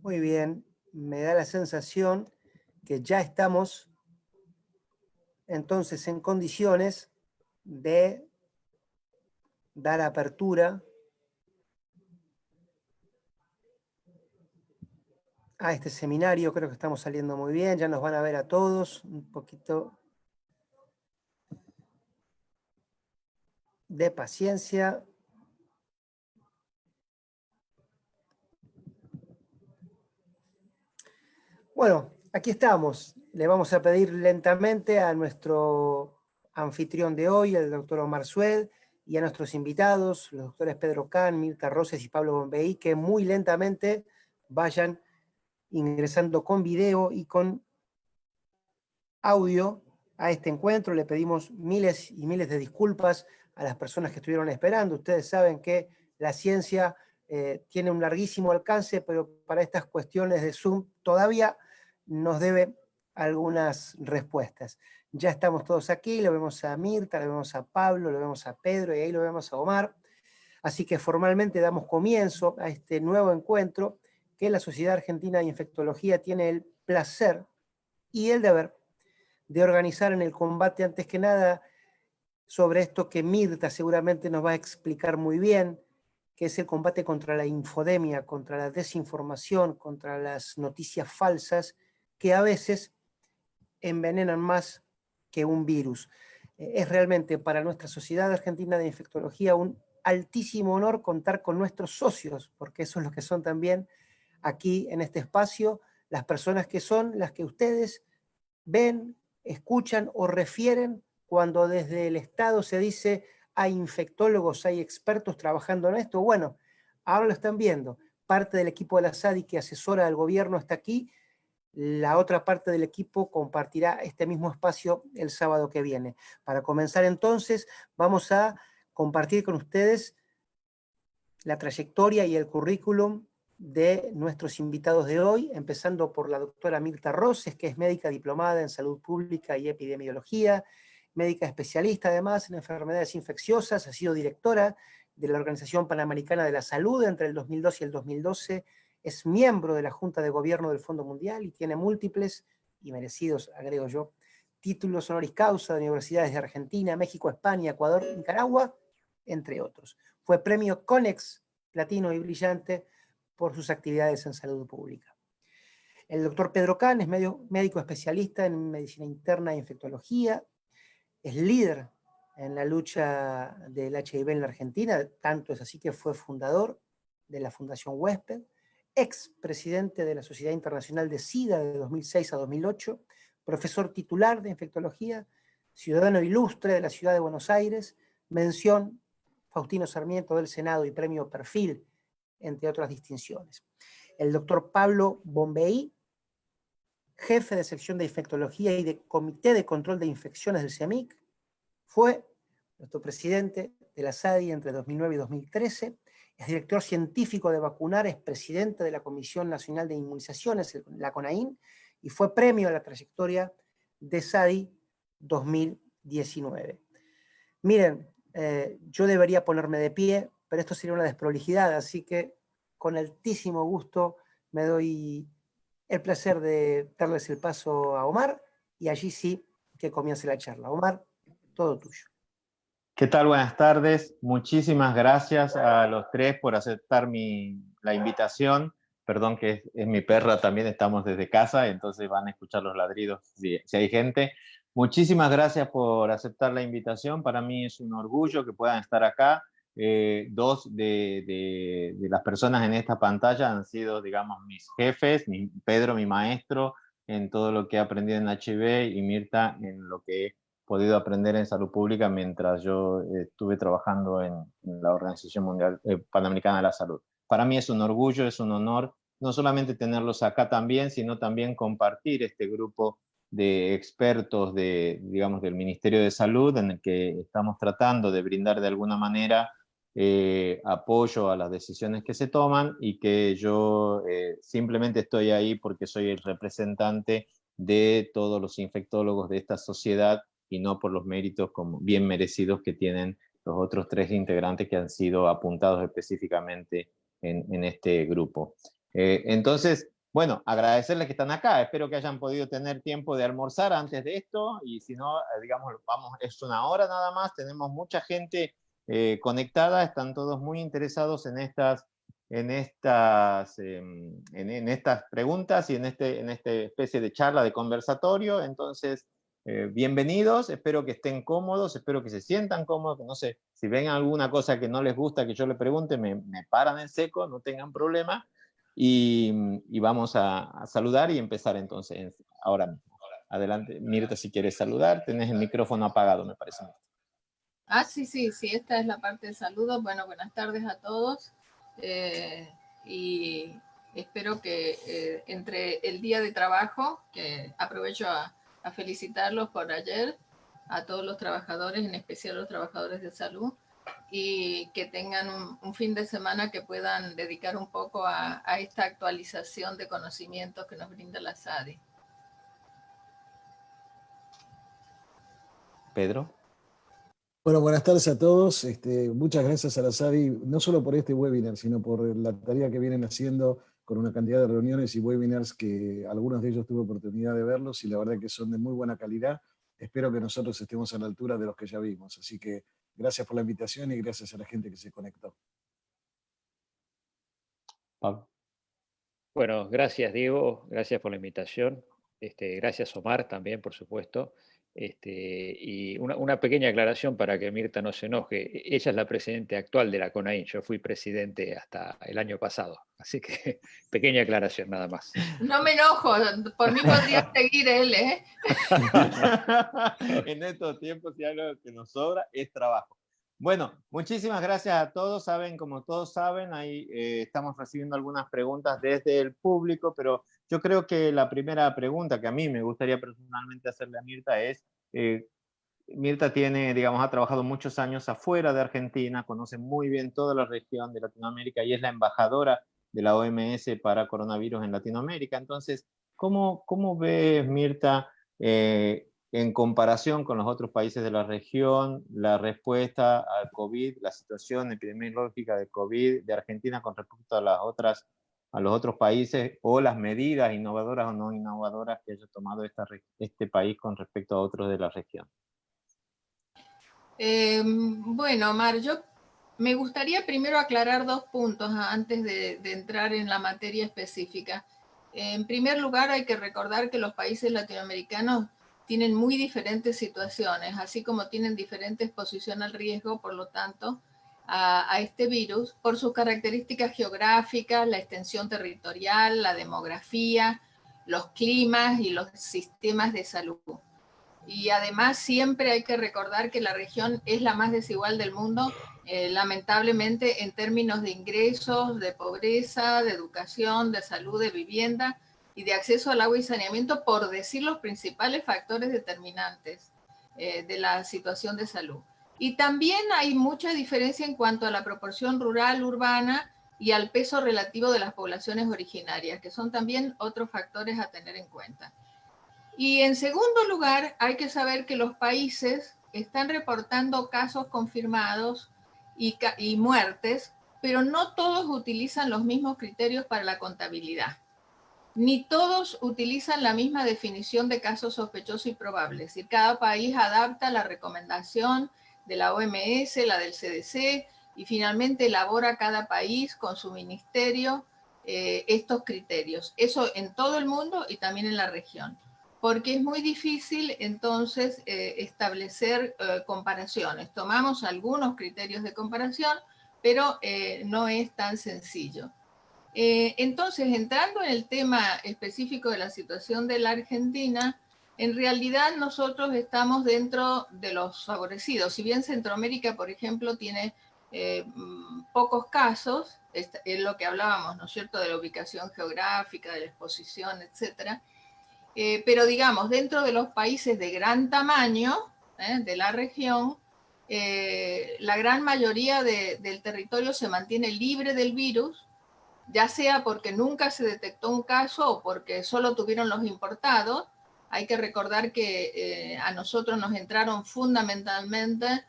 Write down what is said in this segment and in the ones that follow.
Muy bien, me da la sensación que ya estamos entonces en condiciones de dar apertura a este seminario. Creo que estamos saliendo muy bien, ya nos van a ver a todos, un poquito de paciencia. Bueno, aquí estamos. Le vamos a pedir lentamente a nuestro anfitrión de hoy, el doctor Omar Sued, y a nuestros invitados, los doctores Pedro Kahn, Mirta Roses y Pablo Bombey, que muy lentamente vayan ingresando con video y con audio a este encuentro. Le pedimos miles y miles de disculpas a las personas que estuvieron esperando. Ustedes saben que la ciencia tiene un larguísimo alcance, pero para estas cuestiones de Zoom todavía nos debe algunas respuestas. Ya estamos todos aquí, lo vemos a Mirta, lo vemos a Pablo, lo vemos a Pedro y ahí lo vemos a Omar. Así que formalmente damos comienzo a este nuevo encuentro que la Sociedad Argentina de Infectología tiene el placer y el deber de organizar en el combate, antes que nada, sobre esto que Mirta seguramente nos va a explicar muy bien, que es el combate contra la infodemia, contra la desinformación, contra las noticias falsas, que a veces envenenan más que un virus. Es realmente para nuestra Sociedad Argentina de Infectología un altísimo honor contar con nuestros socios, porque eso es lo que son también aquí en este espacio, las personas que son las que ustedes ven, escuchan o refieren cuando desde el Estado se dice hay infectólogos, hay expertos trabajando en esto. Bueno, ahora lo están viendo. Parte del equipo de la SADI que asesora al gobierno está aquí. La otra parte del equipo compartirá este mismo espacio el sábado que viene. Para comenzar entonces, vamos a compartir con ustedes la trayectoria y el currículum de nuestros invitados de hoy, empezando por la doctora Mirta Roses, que es médica diplomada en salud pública y epidemiología, médica especialista además en enfermedades infecciosas, ha sido directora de la Organización Panamericana de la Salud entre el 2002 y el 2012, es miembro de la Junta de Gobierno del Fondo Mundial y tiene múltiples, y merecidos, agrego yo, títulos honoris causa de universidades de Argentina, México, España, Ecuador, Nicaragua, entre otros. Fue premio CONEX Platino y Brillante por sus actividades en salud pública. El doctor Pedro Kahn es médico especialista en medicina interna e infectología, es líder en la lucha del HIV en la Argentina, tanto es así que fue fundador de la Fundación Huésped, ex presidente de la Sociedad Internacional de SIDA de 2006 a 2008, profesor titular de infectología, ciudadano ilustre de la ciudad de Buenos Aires, mención Faustino Sarmiento del Senado y premio Perfil, entre otras distinciones. El doctor Pablo Bombey, jefe de sección de infectología y de comité de control de infecciones del CIAMIC, fue nuestro presidente de la SADI entre 2009 y 2013, es director científico de vacunar, es presidente de la Comisión Nacional de Inmunizaciones, la CONAIN, y fue premio a la trayectoria de SADI 2019. Miren, yo debería ponerme de pie, pero esto sería una desprolijidad, así que con altísimo gusto me doy el placer de darles el paso a Omar, y allí sí que comience la charla. Omar, todo tuyo. ¿Qué tal? Buenas tardes. Muchísimas gracias a los tres por aceptar la invitación. Perdón que es mi perra, también estamos desde casa, entonces van a escuchar los ladridos si hay gente. Muchísimas gracias por aceptar la invitación. Para mí es un orgullo que puedan estar acá. Dos de las personas en esta pantalla han sido, digamos, mis jefes, Pedro, mi maestro, en todo lo que he aprendido en HIV, y Mirta en lo que he podido aprender en salud pública mientras yo estuve trabajando en la Organización Mundial, Panamericana de la Salud. Para mí es un orgullo, es un honor, no solamente tenerlos acá también, sino también compartir este grupo de expertos digamos, del Ministerio de Salud, en el que estamos tratando de brindar de alguna manera apoyo a las decisiones que se toman, y que yo simplemente estoy ahí porque soy el representante de todos los infectólogos de esta sociedad, y no por los méritos como bien merecidos que tienen los otros 3 integrantes que han sido apuntados específicamente en este grupo. Entonces, bueno, agradecerles que están acá. Espero que hayan podido tener tiempo de almorzar antes de esto, y si no, digamos, vamos, es una hora nada más. Tenemos mucha gente conectada, están todos muy interesados en estas preguntas y en esta especie de charla, de conversatorio. Entonces, bienvenidos, espero que estén cómodos, espero que se sientan cómodos, que no sé, si ven alguna cosa que no les gusta que yo le pregunte, me paran en seco, no tengan problema, y vamos a saludar y empezar entonces ahora mismo. Adelante, Mirta, si quieres saludar, tenés el micrófono apagado, me parece. Sí, esta es la parte de saludos. Bueno, buenas tardes a todos. Y espero que entre el día de trabajo, que aprovecho a felicitarlos por ayer, a todos los trabajadores, en especial los trabajadores de salud, y que tengan un fin de semana que puedan dedicar un poco a esta actualización de conocimientos que nos brinda la SADI. Pedro. Bueno, buenas tardes a todos. Muchas gracias a la SADI, no solo por este webinar, sino por la tarea que vienen haciendo con una cantidad de reuniones y webinars que algunos de ellos tuve oportunidad de verlos y la verdad que son de muy buena calidad. Espero que nosotros estemos a la altura de los que ya vimos. Así que gracias por la invitación y gracias a la gente que se conectó. Pablo. Bueno, gracias Diego, gracias por la invitación. Gracias Omar también, por supuesto. Y una pequeña aclaración para que Mirta no se enoje. Ella es la presidenta actual de la CONAIN. Yo fui presidente hasta el año pasado. Así que pequeña aclaración nada más. No me enojo, por mí podría seguir él, ¿eh? En estos tiempos, si algo que nos sobra es trabajo. Bueno, muchísimas gracias a todos. Como todos saben, ahí estamos recibiendo algunas preguntas desde el público, pero yo creo que la primera pregunta que a mí me gustaría personalmente hacerle a Mirta es, Mirta ha trabajado muchos años afuera de Argentina, conoce muy bien toda la región de Latinoamérica y es la embajadora de la OMS para coronavirus en Latinoamérica. Entonces, ¿cómo ves, Mirta, en comparación con los otros países de la región, la respuesta al COVID, la situación epidemiológica de COVID de Argentina con respecto a los otros países, o las medidas innovadoras o no innovadoras que haya tomado este país con respecto a otros de la región? Bueno, Omar, yo me gustaría primero aclarar 2 puntos antes de entrar en la materia específica. En primer lugar, hay que recordar que los países latinoamericanos tienen muy diferentes situaciones, así como tienen diferente exposición al riesgo, por lo tanto, a este virus, por sus características geográficas, la extensión territorial, la demografía, los climas y los sistemas de salud. Y además siempre hay que recordar que la región es la más desigual del mundo, lamentablemente en términos de ingresos, de pobreza, de educación, de salud, de vivienda y de acceso al agua y saneamiento, por decir los principales factores determinantes de la situación de salud. Y también hay mucha diferencia en cuanto a la proporción rural-urbana y al peso relativo de las poblaciones originarias, que son también otros factores a tener en cuenta. Y en segundo lugar, hay que saber que los países están reportando casos confirmados y muertes, pero no todos utilizan los mismos criterios para la contabilidad. Ni todos utilizan la misma definición de casos sospechosos y probables. Es decir, cada país adapta la recomendación de la OMS, la del CDC, y finalmente elabora cada país con su ministerio estos criterios. Eso en todo el mundo y también en la región, porque es muy difícil entonces establecer comparaciones. Tomamos algunos criterios de comparación, pero no es tan sencillo. Entonces, entrando en el tema específico de la situación de la Argentina, en realidad nosotros estamos dentro de los favorecidos. Si bien Centroamérica, por ejemplo, tiene pocos casos, es lo que hablábamos, ¿no es cierto?, de la ubicación geográfica, de la exposición, etcétera. pero digamos, dentro de los países de gran tamaño de la región, la gran mayoría del territorio se mantiene libre del virus, ya sea porque nunca se detectó un caso o porque solo tuvieron los importados. Hay que recordar que a nosotros nos entraron fundamentalmente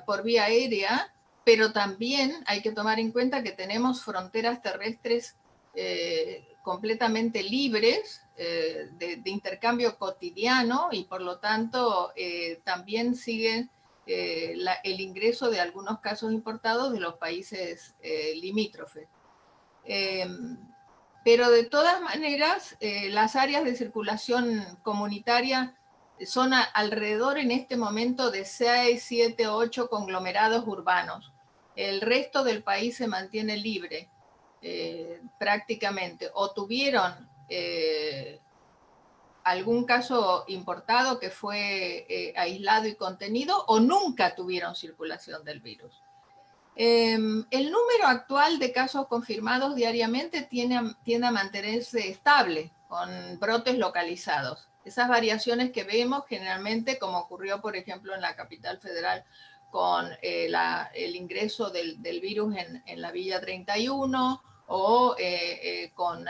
por vía aérea, pero también hay que tomar en cuenta que tenemos fronteras terrestres completamente libres de intercambio cotidiano, y por lo tanto también siguen el ingreso de algunos casos importados de los países limítrofes. Pero de todas maneras, las áreas de circulación comunitaria son alrededor en este momento de 6, 7, 8 conglomerados urbanos. El resto del país se mantiene libre prácticamente. O tuvieron algún caso importado que fue aislado y contenido, o nunca tuvieron circulación del virus. El número actual de casos confirmados diariamente tiende a mantenerse estable, con brotes localizados. Esas variaciones que vemos generalmente, como ocurrió, por ejemplo, en la capital federal, con el ingreso del virus en la Villa 31, o con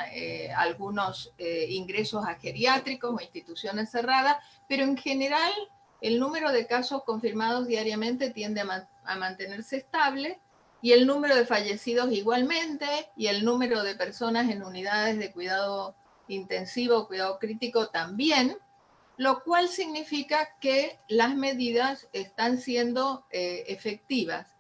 algunos ingresos a geriátricos o instituciones cerradas, pero en general el número de casos confirmados diariamente tiende a mantenerse estable, y el número de fallecidos igualmente, y el número de personas en unidades de cuidado intensivo, cuidado crítico también, lo cual significa que las medidas están siendo efectivas.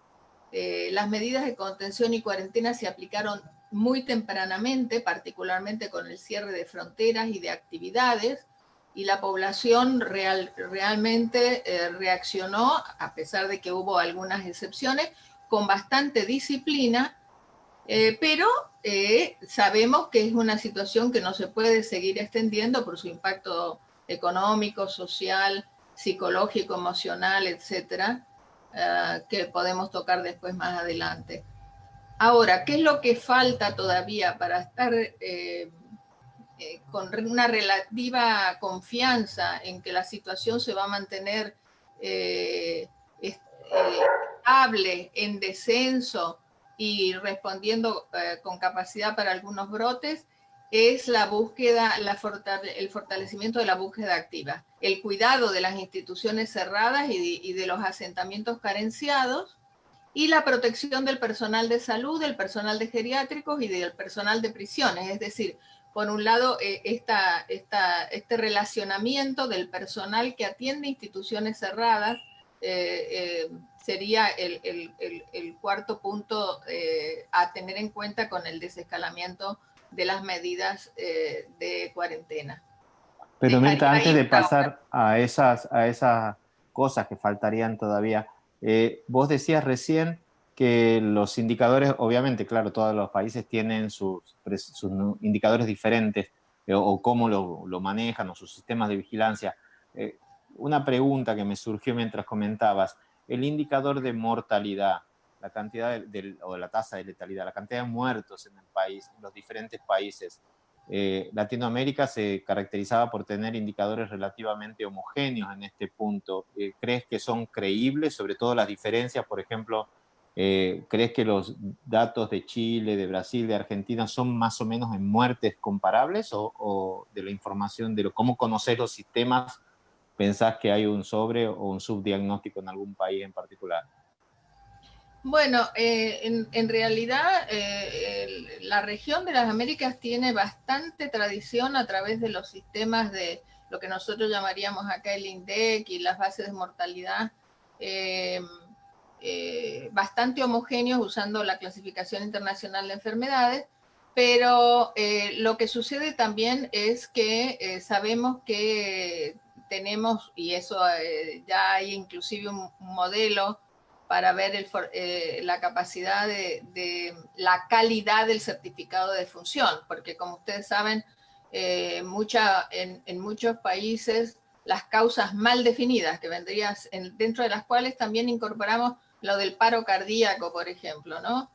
Las medidas de contención y cuarentena se aplicaron muy tempranamente, particularmente con el cierre de fronteras y de actividades, y la población realmente reaccionó, a pesar de que hubo algunas excepciones, con bastante disciplina, pero sabemos que es una situación que no se puede seguir extendiendo por su impacto económico, social, psicológico, emocional, etcétera, que podemos tocar después más adelante. Ahora, ¿qué es lo que falta todavía para estar con una relativa confianza en que la situación se va a mantener estable, en descenso y respondiendo con capacidad para algunos brotes? Es la búsqueda, el fortalecimiento de la búsqueda activa, el cuidado de las instituciones cerradas y de los asentamientos carenciados, y la protección del personal de salud, del personal de geriátricos y del personal de prisiones. Es decir, por un lado, este relacionamiento del personal que atiende instituciones cerradas sería el cuarto punto a tener en cuenta con el desescalamiento de las medidas de cuarentena. Pero Mirta, antes de pasar a esas cosas que faltarían todavía, vos decías recién que los indicadores, obviamente, claro, todos los países tienen sus indicadores diferentes, o cómo lo manejan, o sus sistemas de vigilancia. Una pregunta que me surgió mientras comentabas: el indicador de mortalidad, la cantidad o la tasa de letalidad, la cantidad de muertos en el país, en los diferentes países. Latinoamérica se caracterizaba por tener indicadores relativamente homogéneos en este punto. ¿Crees que son creíbles, sobre todo las diferencias? Por ejemplo, ¿crees que los datos de Chile, de Brasil, de Argentina son más o menos en muertes comparables, o de la información de cómo conocer los sistemas, pensás que hay un sobre o un subdiagnóstico en algún país en particular? Bueno, en realidad la región de las Américas tiene bastante tradición a través de los sistemas de lo que nosotros llamaríamos acá el INDEC y las bases de mortalidad, bastante homogéneos, usando la clasificación internacional de enfermedades, pero lo que sucede también es que sabemos que tenemos, y eso ya hay inclusive un modelo para ver la capacidad de la calidad del certificado de defunción, porque como ustedes saben, en muchos países las causas mal definidas, que vendrían dentro de las cuales también incorporamos lo del paro cardíaco, por ejemplo, ¿no?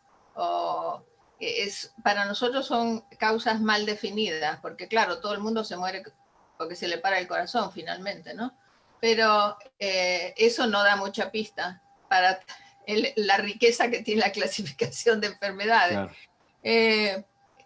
Para nosotros son causas mal definidas, porque claro, todo el mundo se muere porque se le para el corazón finalmente, ¿no? Pero eso no da mucha pista para la riqueza que tiene la clasificación de enfermedades. Claro.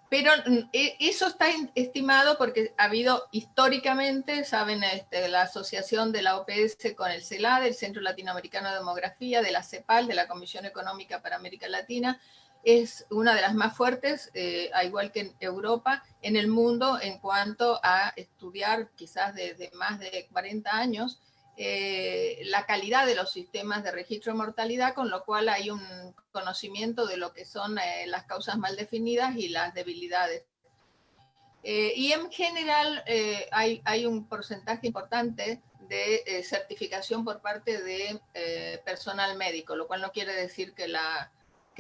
Pero eso está estimado porque ha habido históricamente, saben, la asociación de la OPS con el CELAD, el Centro Latinoamericano de Demografía, de la CEPAL, de la Comisión Económica para América Latina, es una de las más fuertes, al igual que en Europa, en el mundo en cuanto a estudiar, quizás desde más de 40 años, la calidad de los sistemas de registro de mortalidad, con lo cual hay un conocimiento de lo que son las causas mal definidas y las debilidades. Y en general hay un porcentaje importante de certificación por parte de personal médico, lo cual no quiere decir que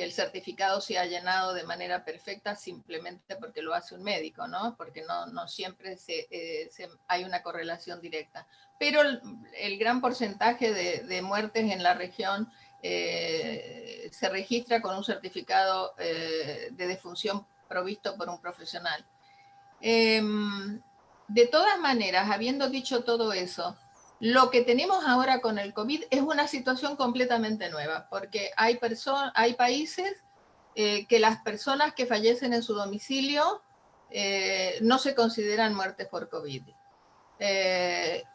el certificado se ha llenado de manera perfecta simplemente porque lo hace un médico, ¿no? Porque no siempre hay una correlación directa. Pero el gran porcentaje de muertes en la región se registra con un certificado de defunción provisto por un profesional. De todas maneras, habiendo dicho todo eso, lo que tenemos ahora con el COVID es una situación completamente nueva, porque hay países que las personas que fallecen en su domicilio no se consideran muertes por COVID.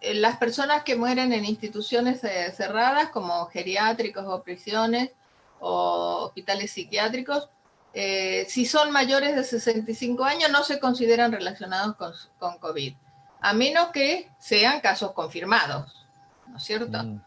Las personas que mueren en instituciones cerradas, como geriátricos o prisiones o hospitales psiquiátricos, si son mayores de 65 años, no se consideran relacionados con COVID, a menos que sean casos confirmados, ¿no es cierto? Claro.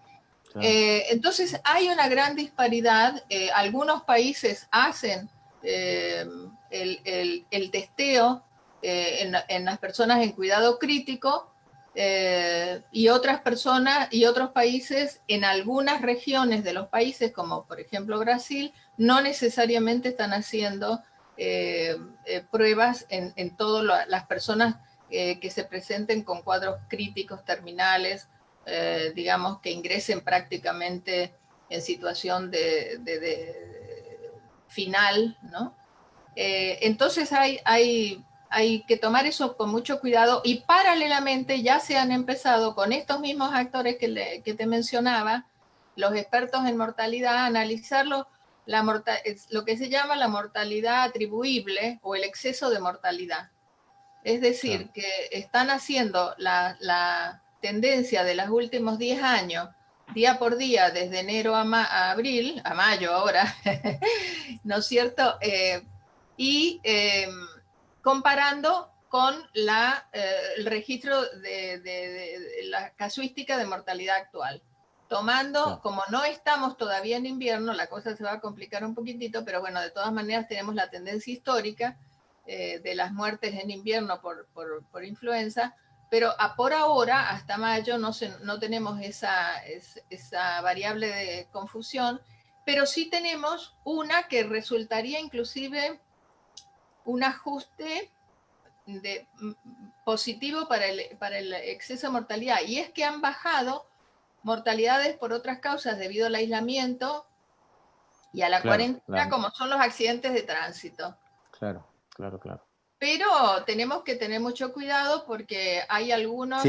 Entonces, hay una gran disparidad. Algunos países hacen el testeo en las personas en cuidado crítico, y otras personas y otros países, en algunas regiones de los países, como por ejemplo Brasil, no necesariamente están haciendo pruebas en todas las personas que se presenten con cuadros críticos terminales, digamos, que ingresen prácticamente en situación de final, ¿no? Entonces hay que tomar eso con mucho cuidado, y paralelamente ya se han empezado con estos mismos actores que te mencionaba, los expertos en mortalidad, a analizar lo que se llama la mortalidad atribuible o el exceso de mortalidad. Es decir, claro, que están haciendo la tendencia de los últimos 10 años, día por día, desde enero a abril, a mayo ahora, ¿no es cierto? Comparando con el registro de la casuística de mortalidad actual. Tomando, claro, como no estamos todavía en invierno, la cosa se va a complicar un poquitito, pero bueno, de todas maneras tenemos la tendencia histórica de las muertes en invierno por influenza, pero por ahora, hasta mayo, no tenemos esa variable de confusión, pero sí tenemos una que resultaría inclusive un ajuste positivo para el exceso de mortalidad, y es que han bajado mortalidades por otras causas debido al aislamiento y a la cuarentena, como son los accidentes de tránsito. Claro. Pero tenemos que tener mucho cuidado porque hay algunos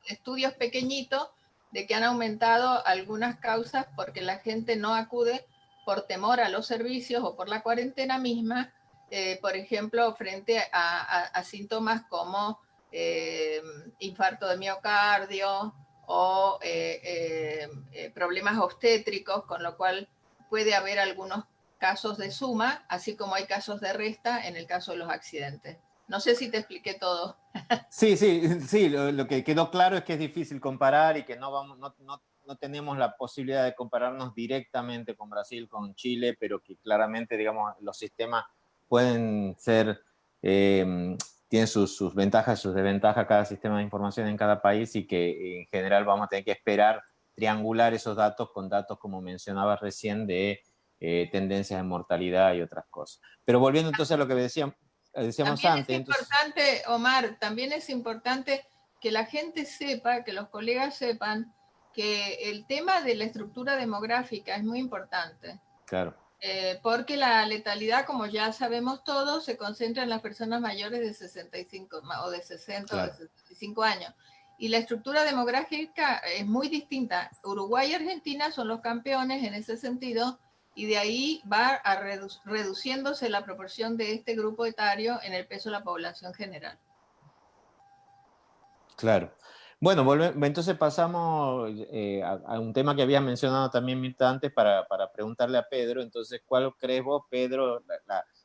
estudios pequeñitos de que han aumentado algunas causas porque la gente no acude por temor a los servicios o por la cuarentena misma, por ejemplo, frente a síntomas como infarto de miocardio o problemas obstétricos, con lo cual puede haber algunos casos de suma, así como hay casos de resta en el caso de los accidentes. No sé si te expliqué todo. Sí, lo que quedó claro es que es difícil comparar y que no tenemos la posibilidad de compararnos directamente con Brasil, con Chile, pero que claramente, digamos, los sistemas pueden ser, tienen sus ventajas y sus desventajas cada sistema de información en cada país, y que en general vamos a tener que esperar triangular esos datos con datos, como mencionabas recién, de tendencias de mortalidad y otras cosas. Pero volviendo entonces a lo que decíamos también antes. Es importante, Omar, también es importante que la gente sepa, que los colegas sepan, que el tema de la estructura demográfica es muy importante. Claro. Porque la letalidad, como ya sabemos todos, se concentra en las personas mayores de 65 o de 60 Claro. o de 65 años. Y la estructura demográfica es muy distinta. Uruguay y Argentina son los campeones en ese sentido, y de ahí va a reduciéndose la proporción de este grupo etario en el peso de la población general. Claro. Bueno, entonces pasamos a un tema que habías mencionado también, Mirta, antes para preguntarle a Pedro. Entonces, ¿cuál crees vos, Pedro?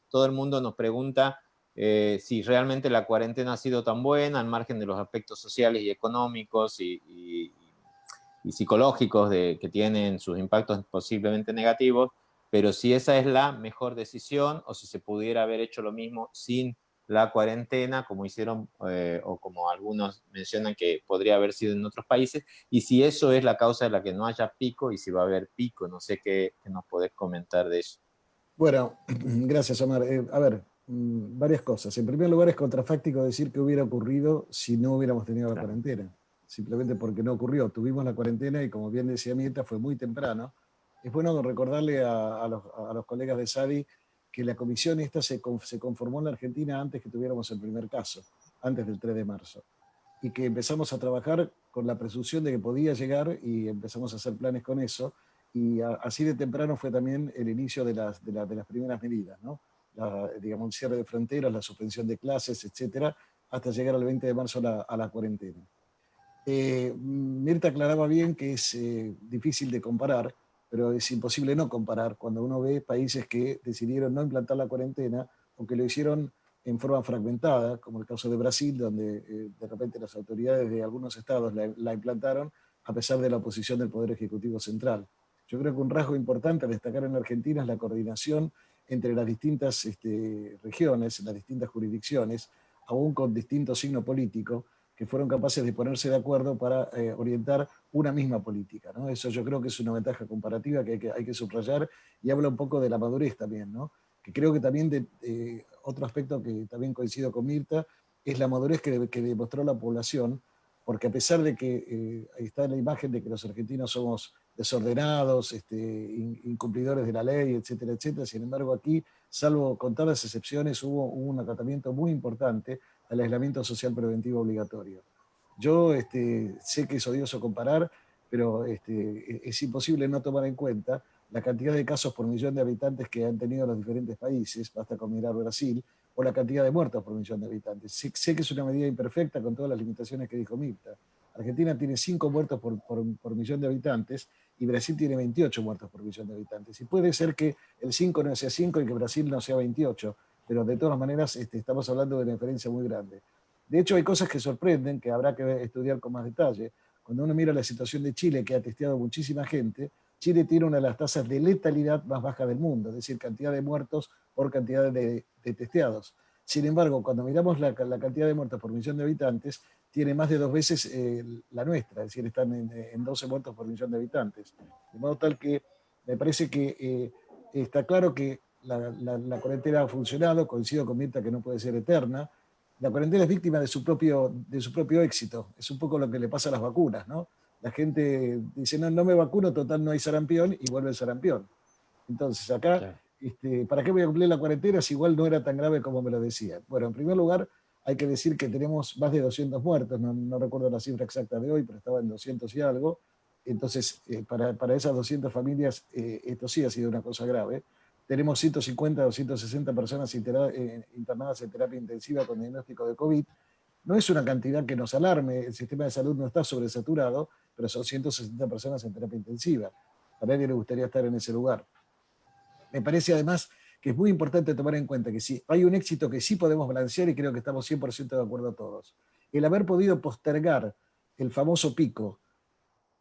Todo el mundo nos pregunta si realmente la cuarentena ha sido tan buena, al margen de los aspectos sociales y económicos y psicológicos que tienen sus impactos posiblemente negativos, pero si esa es la mejor decisión o si se pudiera haber hecho lo mismo sin la cuarentena, como hicieron o como algunos mencionan que podría haber sido en otros países, y si eso es la causa de la que no haya pico y si va a haber pico, no sé qué nos podés comentar de eso. Bueno, gracias, Omar. A ver, varias cosas. En primer lugar, es contrafáctico decir que hubiera ocurrido si no hubiéramos tenido la cuarentena. Simplemente porque no ocurrió. Tuvimos la cuarentena y, como bien decía Mirta, fue muy temprano. Es bueno recordarle a los colegas de SADI que la comisión esta se conformó en la Argentina antes que tuviéramos el primer caso, antes del 3 de marzo. Y que empezamos a trabajar con la presunción de que podía llegar y empezamos a hacer planes con eso. Y así de temprano fue también el inicio de las primeras medidas, ¿no? Digamos, el cierre de fronteras, la suspensión de clases, etcétera, hasta llegar al 20 de marzo a la cuarentena. Mirta aclaraba bien que es difícil de comparar, pero es imposible no comparar cuando uno ve países que decidieron no implantar la cuarentena o que lo hicieron en forma fragmentada, como el caso de Brasil, donde de repente las autoridades de algunos estados la implantaron a pesar de la oposición del Poder Ejecutivo Central. Yo creo que un rasgo importante a destacar en Argentina es la coordinación entre las distintas regiones, las distintas jurisdicciones, aún con distinto signo político, que fueron capaces de ponerse de acuerdo para orientar una misma política, ¿no? Eso yo creo que es una ventaja comparativa que hay que subrayar, y habla un poco de la madurez también, ¿no? Que creo que también otro aspecto que también coincido con Mirta es la madurez que demostró la población, porque a pesar de que ahí está la imagen de que los argentinos somos desordenados, incumplidores de la ley, etcétera, etcétera, sin embargo aquí, salvo contadas excepciones, hubo un acatamiento muy importante al aislamiento social preventivo obligatorio. Yo sé que es odioso comparar, pero es imposible no tomar en cuenta la cantidad de casos por millón de habitantes que han tenido los diferentes países, basta con mirar Brasil, o la cantidad de muertos por millón de habitantes. Sé que es una medida imperfecta con todas las limitaciones que dijo Mirta. Argentina tiene 5 muertos por millón de habitantes y Brasil tiene 28 muertos por millón de habitantes. Y puede ser que el 5 no sea 5 y que Brasil no sea 28, pero de todas maneras estamos hablando de una diferencia muy grande. De hecho, hay cosas que sorprenden, que habrá que estudiar con más detalle. Cuando uno mira la situación de Chile, que ha testeado muchísima gente, Chile tiene una de las tasas de letalidad más bajas del mundo, es decir, cantidad de muertos por cantidad de testeados. Sin embargo, cuando miramos la cantidad de muertos por millón de habitantes, tiene más de 2 veces la nuestra, es decir, están en 12 muertos por millón de habitantes. De modo tal que me parece que está claro que la cuarentena ha funcionado, coincido con Mirta que no puede ser eterna. La cuarentena es víctima de su propio éxito, es un poco lo que le pasa a las vacunas, ¿no? La gente dice, no me vacuno, total no hay sarampión, y vuelve el sarampión. Entonces acá, Claro. ¿Para qué voy a cumplir la cuarentena si igual no era tan grave como me lo decían? Bueno, en primer lugar, hay que decir que tenemos más de 200 muertos, no recuerdo la cifra exacta de hoy, pero estaba en 200 y algo. Entonces, para esas 200 familias, esto sí ha sido una cosa grave. Tenemos 150 o 160 personas internadas en terapia intensiva con diagnóstico de COVID. No es una cantidad que nos alarme, el sistema de salud no está sobresaturado, pero son 160 personas en terapia intensiva. A nadie le gustaría estar en ese lugar. Me parece además que es muy importante tomar en cuenta que sí, hay un éxito que sí podemos balancear, y creo que estamos 100% de acuerdo todos. El haber podido postergar el famoso pico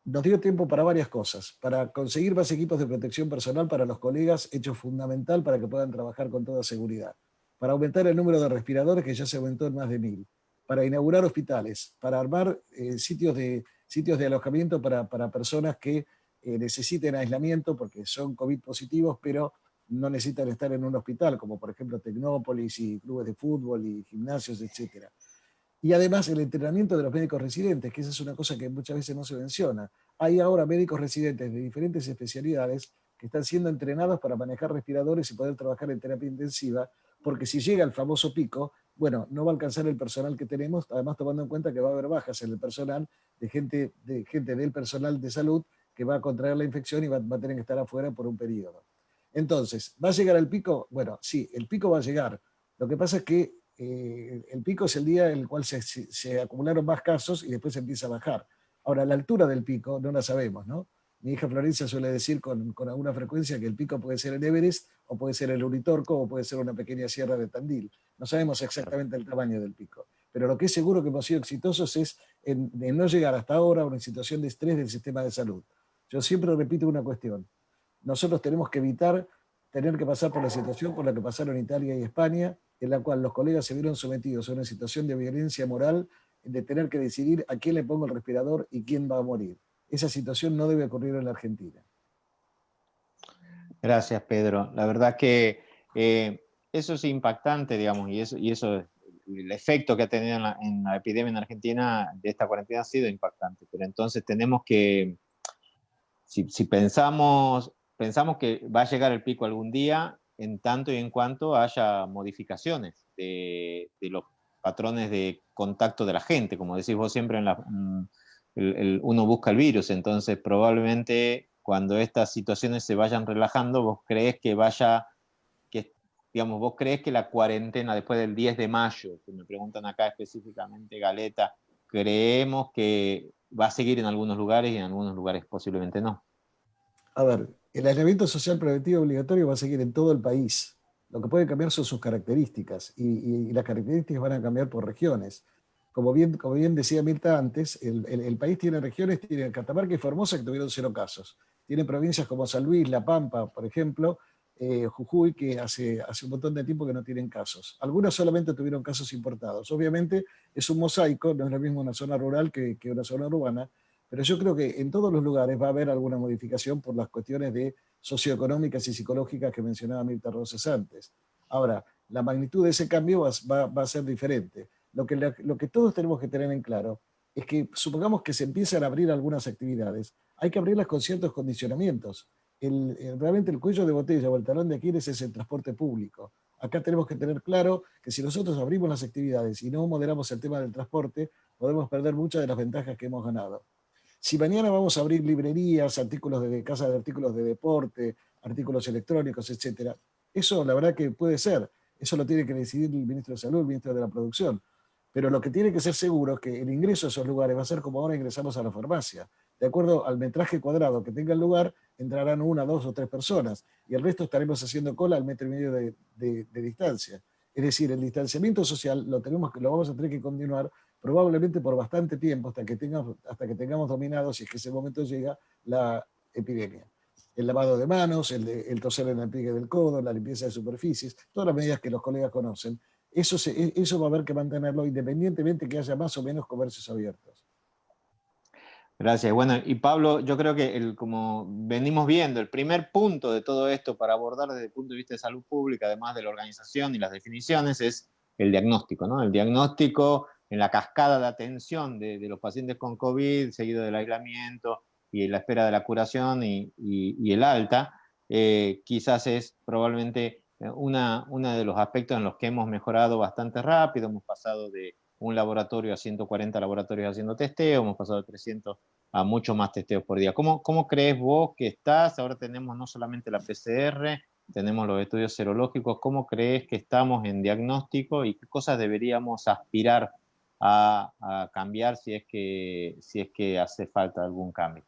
nos dio tiempo para varias cosas, para conseguir más equipos de protección personal para los colegas, hecho fundamental para que puedan trabajar con toda seguridad, para aumentar el número de respiradores, que ya se aumentó en más de 1000, para inaugurar hospitales, para armar sitios de alojamiento para personas que necesiten aislamiento porque son COVID positivos, pero no necesitan estar en un hospital, como por ejemplo Tecnópolis y clubes de fútbol y gimnasios, etcétera. Y además el entrenamiento de los médicos residentes, que esa es una cosa que muchas veces no se menciona. Hay ahora médicos residentes de diferentes especialidades que están siendo entrenados para manejar respiradores y poder trabajar en terapia intensiva, porque si llega el famoso pico, bueno, no va a alcanzar el personal que tenemos, además tomando en cuenta que va a haber bajas en el personal, de gente del personal de salud que va a contraer la infección y va a tener que estar afuera por un periodo. Entonces, ¿va a llegar el pico? Bueno, sí, el pico va a llegar. Lo que pasa es que el pico es el día en el cual se acumularon más casos y después empieza a bajar. Ahora, la altura del pico no la sabemos, ¿no? Mi hija Florencia suele decir con alguna frecuencia que el pico puede ser el Everest, o puede ser el Uritorco, o puede ser una pequeña sierra de Tandil. No sabemos exactamente el tamaño del pico. Pero lo que es seguro que hemos sido exitosos es en no llegar hasta ahora a una situación de estrés del sistema de salud. Yo siempre repito una cuestión. Nosotros tenemos que evitar tener que pasar por la situación por la que pasaron Italia y España, en la cual los colegas se vieron sometidos a una situación de violencia moral, de tener que decidir a quién le pongo el respirador y quién va a morir. Esa situación no debe ocurrir en la Argentina. Gracias, Pedro. La verdad que eso es impactante, digamos, y eso el efecto que ha tenido en la epidemia en Argentina de esta cuarentena ha sido impactante. Pero entonces tenemos que, si pensamos que va a llegar el pico algún día, en tanto y en cuanto haya modificaciones de los patrones de contacto de la gente. Como decís vos siempre, uno busca el virus, entonces probablemente cuando estas situaciones se vayan relajando, vos crees que vos crees que la cuarentena después del 10 de mayo, que me preguntan acá específicamente, Galeta, creemos que va a seguir en algunos lugares y en algunos lugares posiblemente no. A ver, el aislamiento social preventivo obligatorio va a seguir en todo el país. Lo que puede cambiar son sus características y las características van a cambiar por regiones. Como bien decía Mirta antes, el país tiene regiones, tiene Catamarca y Formosa que tuvieron 0 casos. Tiene provincias como San Luis, La Pampa, por ejemplo, Jujuy, que hace un montón de tiempo que no tienen casos. Algunas solamente tuvieron casos importados. Obviamente es un mosaico, no es lo mismo una zona rural que una zona urbana, pero yo creo que en todos los lugares va a haber alguna modificación por las cuestiones de socioeconómicas y psicológicas que mencionaba Mirta Rosas antes. Ahora, la magnitud de ese cambio va a ser diferente. Lo que todos tenemos que tener en claro es que supongamos que se empiezan a abrir algunas actividades, hay que abrirlas con ciertos condicionamientos. Realmente el cuello de botella o el talón de Aquiles es el transporte público. Acá tenemos que tener claro que si nosotros abrimos las actividades y no moderamos el tema del transporte, podemos perder muchas de las ventajas que hemos ganado. Si mañana vamos a abrir librerías, artículos de casas de artículos de deporte, artículos electrónicos, etcétera, eso la verdad que puede ser. Eso lo tiene que decidir el ministro de Salud, el ministro de la Producción. Pero lo que tiene que ser seguro es que el ingreso a esos lugares va a ser como ahora ingresamos a la farmacia. De acuerdo al metraje cuadrado que tenga el lugar, entrarán 1, 2 o 3 personas y el resto estaremos haciendo cola al 1,5 metros de distancia. Es decir, el distanciamiento social lo vamos a tener que continuar probablemente por bastante tiempo hasta que tengamos dominado, si es que ese momento llega, la epidemia. El lavado de manos, el toser en el pliegue del codo, la limpieza de superficies, todas las medidas que los colegas conocen, eso va a haber que mantenerlo independientemente que haya más o menos comercios abiertos. Gracias. Bueno, y Pablo, yo creo que como venimos viendo, el primer punto de todo esto para abordar desde el punto de vista de salud pública, además de la organización y las definiciones, es el diagnóstico, ¿no? El diagnóstico en la cascada de atención de los pacientes con COVID, seguido del aislamiento y la espera de la curación y el alta, quizás es probablemente uno de los aspectos en los que hemos mejorado bastante rápido. Hemos pasado de un laboratorio a 140 laboratorios haciendo testeo, hemos pasado de 300 a muchos más testeos por día. ¿Cómo crees vos que estás? Ahora tenemos no solamente la PCR, tenemos los estudios serológicos. ¿Cómo crees que estamos en diagnóstico y qué cosas deberíamos aspirar a cambiar si es que hace falta algún cambio?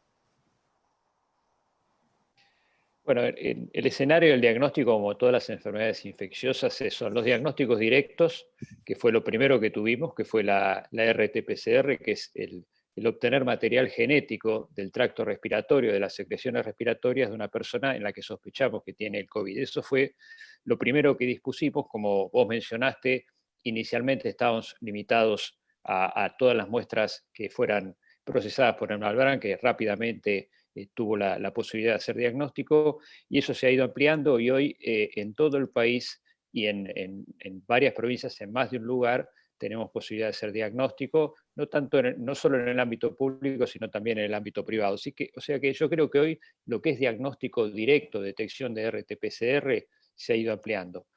Bueno, el escenario del diagnóstico, como todas las enfermedades infecciosas, son los diagnósticos directos, que fue lo primero que tuvimos, que fue la RT-PCR, que es el obtener material genético del tracto respiratorio, de las secreciones respiratorias de una persona en la que sospechamos que tiene el COVID. Eso fue lo primero que dispusimos. Como vos mencionaste, inicialmente estábamos limitados a todas las muestras que fueran procesadas por el Albarán, que rápidamente tuvo la posibilidad de hacer diagnóstico, y eso se ha ido ampliando, y hoy en todo el país y en varias provincias, en más de un lugar, tenemos posibilidad de hacer diagnóstico, no solo en el ámbito público, sino también en el ámbito privado. O sea que yo creo que hoy lo que es diagnóstico directo, detección de RT-PCR, se ha ido ampliando.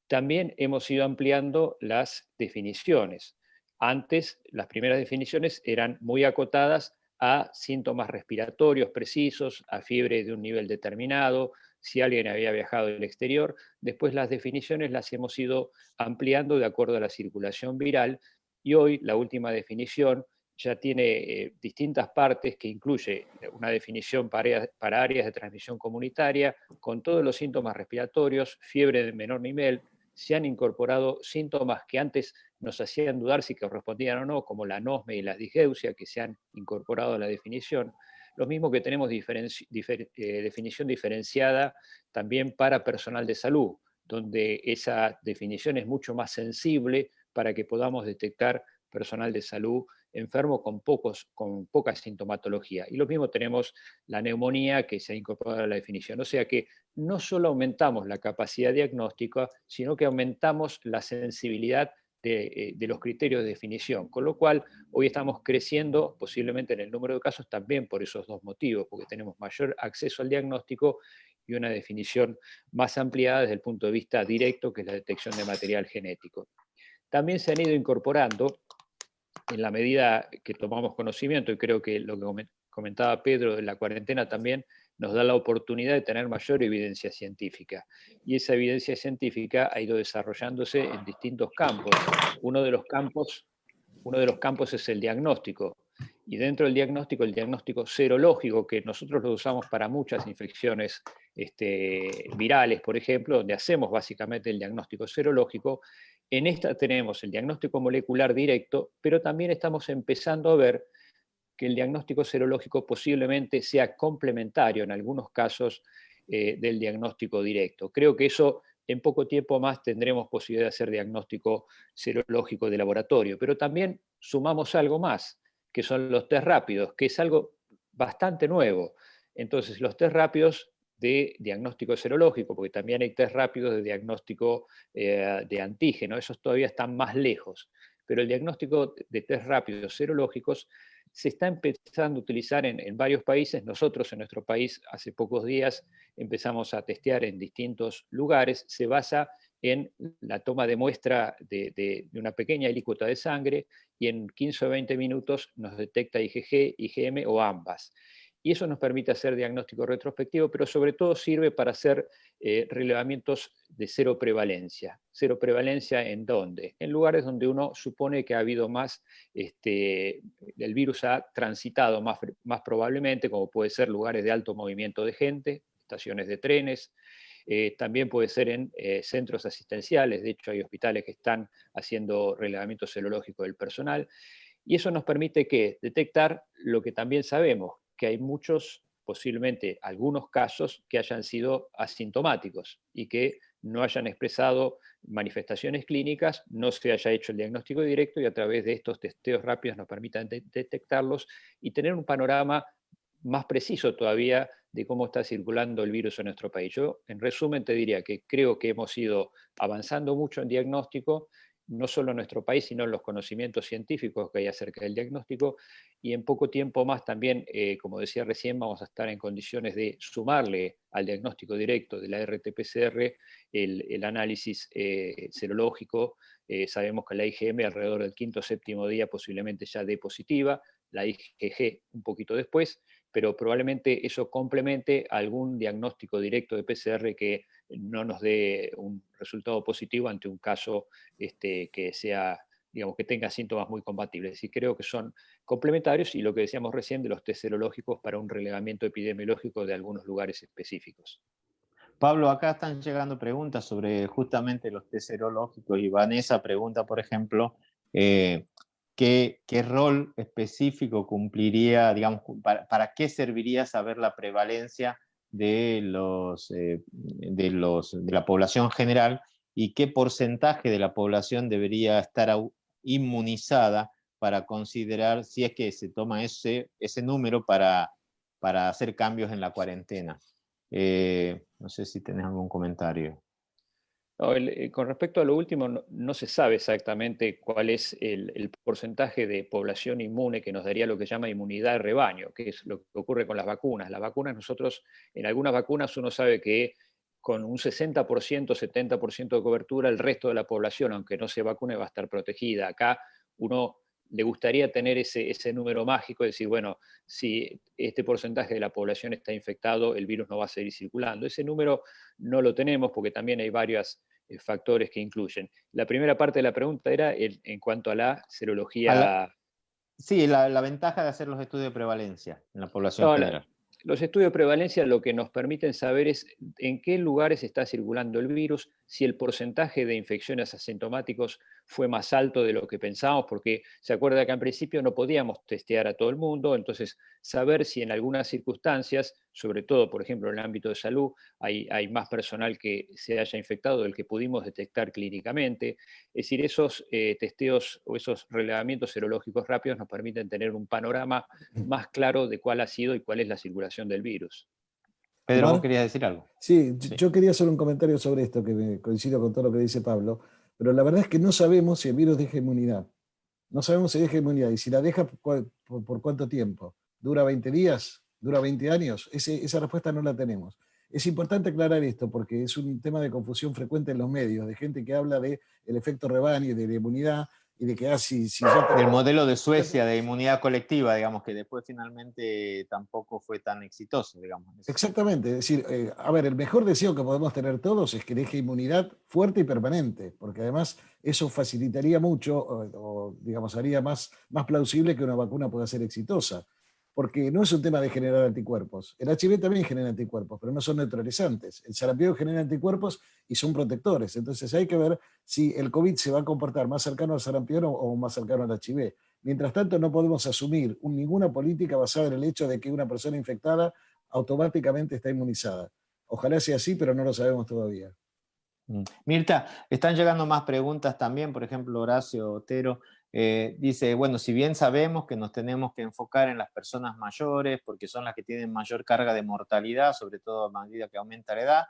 También hemos ido ampliando las definiciones. Antes, las primeras definiciones eran muy acotadas a síntomas respiratorios precisos, a fiebre de un nivel determinado, si alguien había viajado del exterior. Después las definiciones las hemos ido ampliando de acuerdo a la circulación viral, y hoy la última definición ya tiene distintas partes, que incluye una definición para áreas de transmisión comunitaria, con todos los síntomas respiratorios, fiebre de menor nivel. Se han incorporado síntomas que antes nos hacían dudar si correspondían o no, como la anosmia y la disgeusia, que se han incorporado a la definición. Lo mismo que tenemos definición diferenciada también para personal de salud, donde esa definición es mucho más sensible para que podamos detectar personal de salud enfermo con poca sintomatología. Y lo mismo tenemos la neumonía, que se ha incorporado a la definición. O sea que no solo aumentamos la capacidad diagnóstica, sino que aumentamos la sensibilidad de los criterios de definición, con lo cual hoy estamos creciendo posiblemente en el número de casos también por esos dos motivos, porque tenemos mayor acceso al diagnóstico y una definición más ampliada desde el punto de vista directo, que es la detección de material genético. También se han ido incorporando, en la medida que tomamos conocimiento, y creo que lo que comentaba Pedro de la cuarentena también nos da la oportunidad de tener mayor evidencia científica. Y esa evidencia científica ha ido desarrollándose en distintos campos. Uno de los campos es el diagnóstico. Y dentro del diagnóstico, el diagnóstico serológico, que nosotros lo usamos para muchas infecciones virales, por ejemplo, donde hacemos básicamente el diagnóstico serológico. En esta tenemos el diagnóstico molecular directo, pero también estamos empezando a ver que el diagnóstico serológico posiblemente sea complementario en algunos casos del diagnóstico directo. Creo que eso, en poco tiempo más tendremos posibilidad de hacer diagnóstico serológico de laboratorio, pero también sumamos algo más, que son los test rápidos, que es algo bastante nuevo. Entonces, los test rápidos de diagnóstico serológico, porque también hay test rápidos de diagnóstico de antígeno, esos todavía están más lejos, pero el diagnóstico de test rápidos serológicos se está empezando a utilizar en varios países. Nosotros en nuestro país hace pocos días empezamos a testear en distintos lugares. Se basa en la toma de muestra de una pequeña alícuota de sangre, y en 15 o 20 minutos nos detecta IgG, IgM o ambas. Y eso nos permite hacer diagnóstico retrospectivo, pero sobre todo sirve para hacer relevamientos de cero prevalencia. ¿Cero prevalencia en dónde? En lugares donde uno supone que ha habido más, el virus ha transitado más probablemente, como puede ser lugares de alto movimiento de gente, estaciones de trenes. También puede ser en centros asistenciales. De hecho, hay hospitales que están haciendo relevamiento serológico del personal. Y eso nos permite ¿qué? Detectar lo que también sabemos, que hay muchos, posiblemente algunos casos, que hayan sido asintomáticos y que no hayan expresado manifestaciones clínicas, no se haya hecho el diagnóstico directo, y a través de estos testeos rápidos nos permitan detectarlos y tener un panorama más preciso todavía de cómo está circulando el virus en nuestro país. Yo, en resumen, te diría que creo que hemos ido avanzando mucho en diagnóstico, no solo en nuestro país, sino en los conocimientos científicos que hay acerca del diagnóstico, y en poco tiempo más también, como decía recién, vamos a estar en condiciones de sumarle al diagnóstico directo de la RT-PCR el análisis serológico. Sabemos que la IgM alrededor del quinto o séptimo día posiblemente ya dé positiva, la IgG un poquito después, pero probablemente eso complemente algún diagnóstico directo de PCR que no nos dé un resultado positivo ante un caso que sea, digamos, que tenga síntomas muy compatibles. Y creo que son complementarios, y lo que decíamos recién de los test serológicos para un relevamiento epidemiológico de algunos lugares específicos. Pablo, acá están llegando preguntas sobre justamente los test serológicos, y Vanessa pregunta, por ejemplo, ¿qué rol específico cumpliría, digamos, para qué serviría saber la prevalencia de la población general, y qué porcentaje de la población debería estar inmunizada para considerar si es que se toma ese número para hacer cambios en la cuarentena? No sé si tenés algún comentario. No, con respecto a lo último, no se sabe exactamente cuál es el porcentaje de población inmune que nos daría lo que se llama inmunidad de rebaño, que es lo que ocurre con las vacunas. Las vacunas, nosotros, en algunas vacunas uno sabe que con un 60%, 70% de cobertura, el resto de la población, aunque no se vacune, va a estar protegida. Acá uno le gustaría tener ese número mágico, decir, bueno, si este porcentaje de la población está infectado, el virus no va a seguir circulando. Ese número no lo tenemos porque también hay varias factores que incluyen. La primera parte de la pregunta era en cuanto a la serología. Sí, la ventaja de hacer los estudios de prevalencia en la población No, general. los estudios de prevalencia lo que nos permiten saber es en qué lugares está circulando el virus, si el porcentaje de infecciones asintomáticos fue más alto de lo que pensábamos, porque se acuerda que al principio no podíamos testear a todo el mundo, entonces saber si en algunas circunstancias, sobre todo por ejemplo en el ámbito de salud, hay más personal que se haya infectado del que pudimos detectar clínicamente. Es decir, esos testeos o esos relevamientos serológicos rápidos nos permiten tener un panorama más claro de cuál ha sido y cuál es la circulación del virus. Pedro, Omar, ¿vos querías decir algo? sí, Sí. yo quería hacer un comentario sobre esto, coincido con todo lo que dice Pablo, pero la verdad es que no sabemos si el virus deja inmunidad. No sabemos si deja inmunidad y si la deja por cuánto tiempo. ¿Dura 20 días? ¿Dura 20 años? Esa respuesta no la tenemos. Es importante aclarar esto porque es un tema de confusión frecuente en los medios, de gente que habla del efecto rebaño y de la inmunidad y de que si ya Del modelo de Suecia de inmunidad colectiva, digamos, que después finalmente tampoco fue tan exitoso, digamos. Exactamente, es decir, a ver, el mejor deseo que podemos tener todos es que deje inmunidad fuerte y permanente, porque además eso facilitaría mucho, digamos, haría más plausible que una vacuna pueda ser exitosa, porque no es un tema de generar anticuerpos. El HIV también genera anticuerpos, pero no son neutralizantes. El sarampión genera anticuerpos y son protectores. Entonces hay que ver si el COVID se va a comportar más cercano al sarampión o más cercano al HIV. Mientras tanto, no podemos asumir ninguna política basada en el hecho de que una persona infectada automáticamente está inmunizada. Ojalá sea así, pero no lo sabemos todavía. Mirta, están llegando más preguntas también, por ejemplo, Horacio Otero dice, bueno, si bien sabemos que nos tenemos que enfocar en las personas mayores, porque son las que tienen mayor carga de mortalidad, sobre todo a medida que aumenta la edad,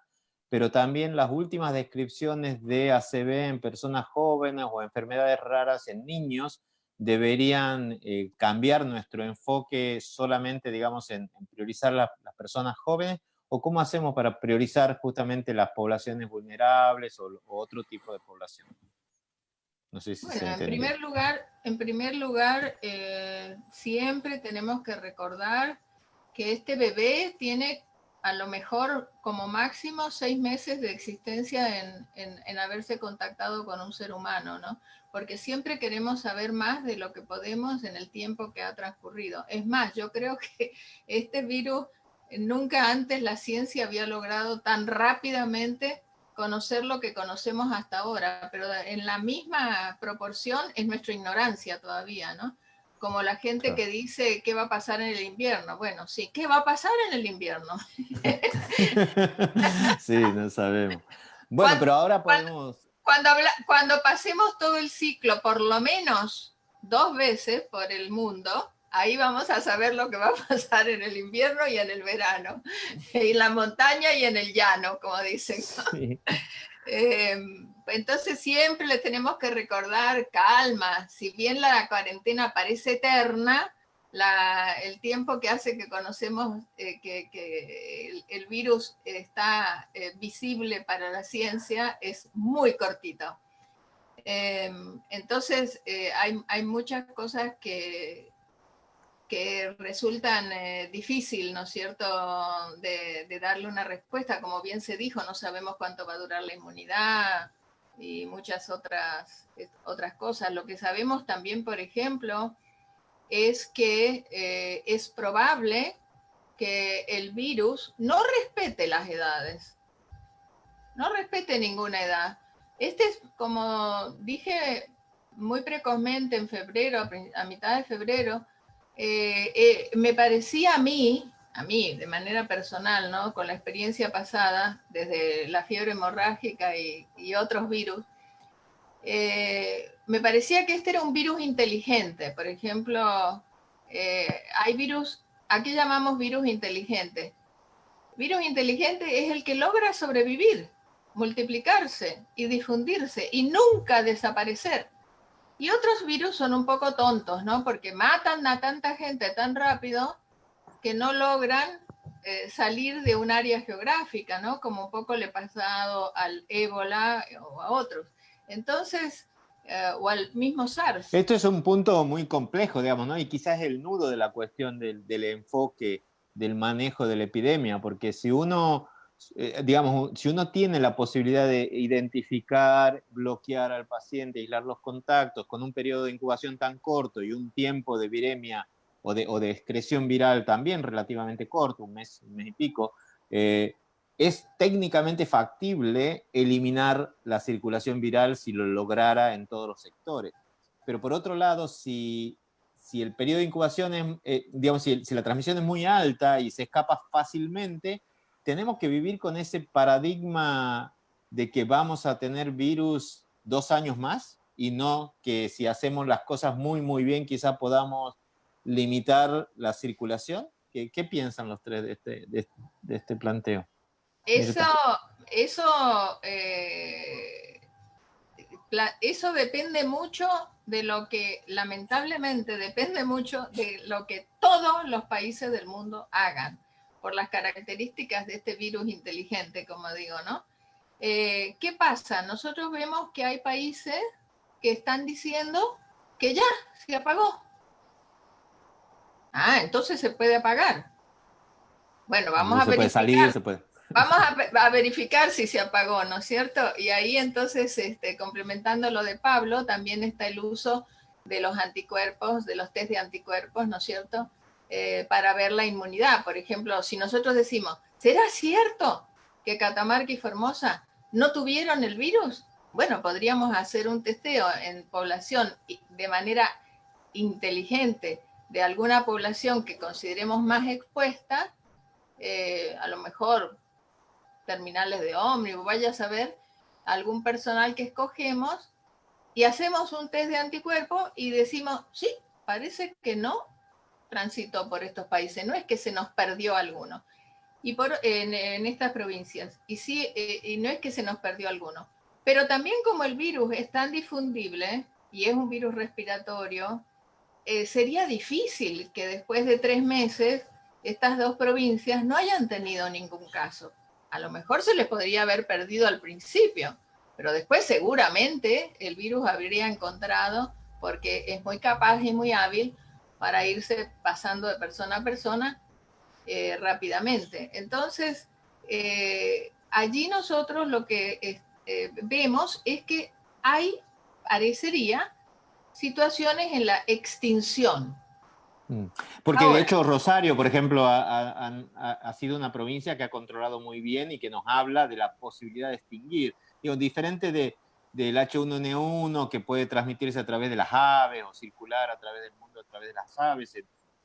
pero también las últimas descripciones de ACV en personas jóvenes o enfermedades raras en niños deberían cambiar nuestro enfoque solamente, digamos, en priorizar las personas jóvenes, o cómo hacemos para priorizar justamente las poblaciones vulnerables o otro tipo de población. No sé si bueno, se entiende. en primer lugar siempre tenemos que recordar que este bebé tiene a lo mejor como máximo 6 meses de existencia en haberse contactado con un ser humano, ¿no? Porque siempre queremos saber más de lo que podemos en el tiempo que ha transcurrido. Es más, yo creo que este virus nunca antes la ciencia había logrado tan rápidamente conocer lo que conocemos hasta ahora, pero en la misma proporción es nuestra ignorancia todavía, ¿no? Como la gente que dice qué va a pasar en el invierno. Bueno, sí, ¿qué va a pasar en el invierno? Sí, no sabemos. Bueno, pero ahora podemos... Cuando pasemos todo el ciclo, por lo menos 2 veces por el mundo, ahí vamos a saber lo que va a pasar en el invierno y en el verano, en la montaña y en el llano, como dicen. Sí. Entonces siempre le tenemos que recordar calma, si bien la cuarentena parece eterna, el tiempo que hace que conocemos que el virus está visible para la ciencia es muy cortito. Entonces hay muchas cosas que resultan difícil, ¿no es cierto?, de darle una respuesta. Como bien se dijo, no sabemos cuánto va a durar la inmunidad y muchas otras cosas. Lo que sabemos también, por ejemplo, es que es probable que el virus no respete las edades, no respete ninguna edad. Este es, como dije muy precozmente en febrero, a mitad de febrero, me parecía a mí, de manera personal, ¿no?, con la experiencia pasada, desde la fiebre hemorrágica y otros virus, me parecía que este era un virus inteligente. Por ejemplo, hay virus, ¿a qué llamamos virus inteligente? Virus inteligente es el que logra sobrevivir. multiplicarse y difundirse y nunca desaparecer. Y otros virus son un poco tontos, ¿no? Porque matan a tanta gente tan rápido que no logran salir de un área geográfica, ¿no? Como un poco le ha pasado al ébola o a otros. Entonces, o al mismo SARS. Esto es un punto muy complejo, digamos, ¿no? Y quizás es el nudo de la cuestión del enfoque, del manejo de la epidemia, porque si uno, digamos, si uno tiene la posibilidad de identificar, bloquear al paciente, aislar los contactos con un periodo de incubación tan corto y un tiempo de viremia o de excreción viral también relativamente corto, un mes y pico, es técnicamente factible eliminar la circulación viral si lo lograra en todos los sectores. Pero por otro lado, si el periodo de incubación es, digamos, si la transmisión es muy alta y se escapa fácilmente, tenemos que vivir con ese paradigma de que vamos a tener virus 2 años más y no que si hacemos las cosas muy, muy bien, quizá podamos limitar la circulación. ¿Qué piensan los tres de este planteo? Eso, eso depende mucho de lo que, lamentablemente, depende mucho de lo que todos los países del mundo hagan, por las características de este virus inteligente, como digo, ¿no? ¿Qué pasa? Nosotros vemos que hay países que están diciendo que ya se apagó. Ah, entonces se puede apagar. Bueno, vamos a verificar. Puede salir, se puede. Vamos a verificar si se apagó, ¿no es cierto? Y ahí entonces, complementando lo de Pablo, también está el uso de los anticuerpos, de los test de anticuerpos, ¿no es cierto? Para ver la inmunidad. Por ejemplo, si nosotros decimos, ¿será cierto que Catamarca y Formosa no tuvieron el virus? Bueno, podríamos hacer un testeo en población de manera inteligente de alguna población que consideremos más expuesta, a lo mejor terminales de ómnibus, vaya a saber, algún personal que escogemos y hacemos un test de anticuerpos y decimos, sí, parece que no transitó por estos países, no es que se nos perdió alguno. Y en estas provincias, y sí, y no es que se nos perdió alguno. Pero también como el virus es tan difundible y es un virus respiratorio, sería difícil que después de 3 meses estas dos provincias no hayan tenido ningún caso. A lo mejor se les podría haber perdido al principio, pero después seguramente el virus habría encontrado, porque es muy capaz y muy hábil para irse pasando de persona a persona rápidamente. Entonces, allí nosotros lo que vemos es que hay, parecería, situaciones en la extinción. Porque ahora, de hecho Rosario, por ejemplo, ha sido una provincia que ha controlado muy bien y que nos habla de la posibilidad de extinguir. Digo, diferente del H1N1 que puede transmitirse a través de las aves o circular a través del mundo a través de las aves,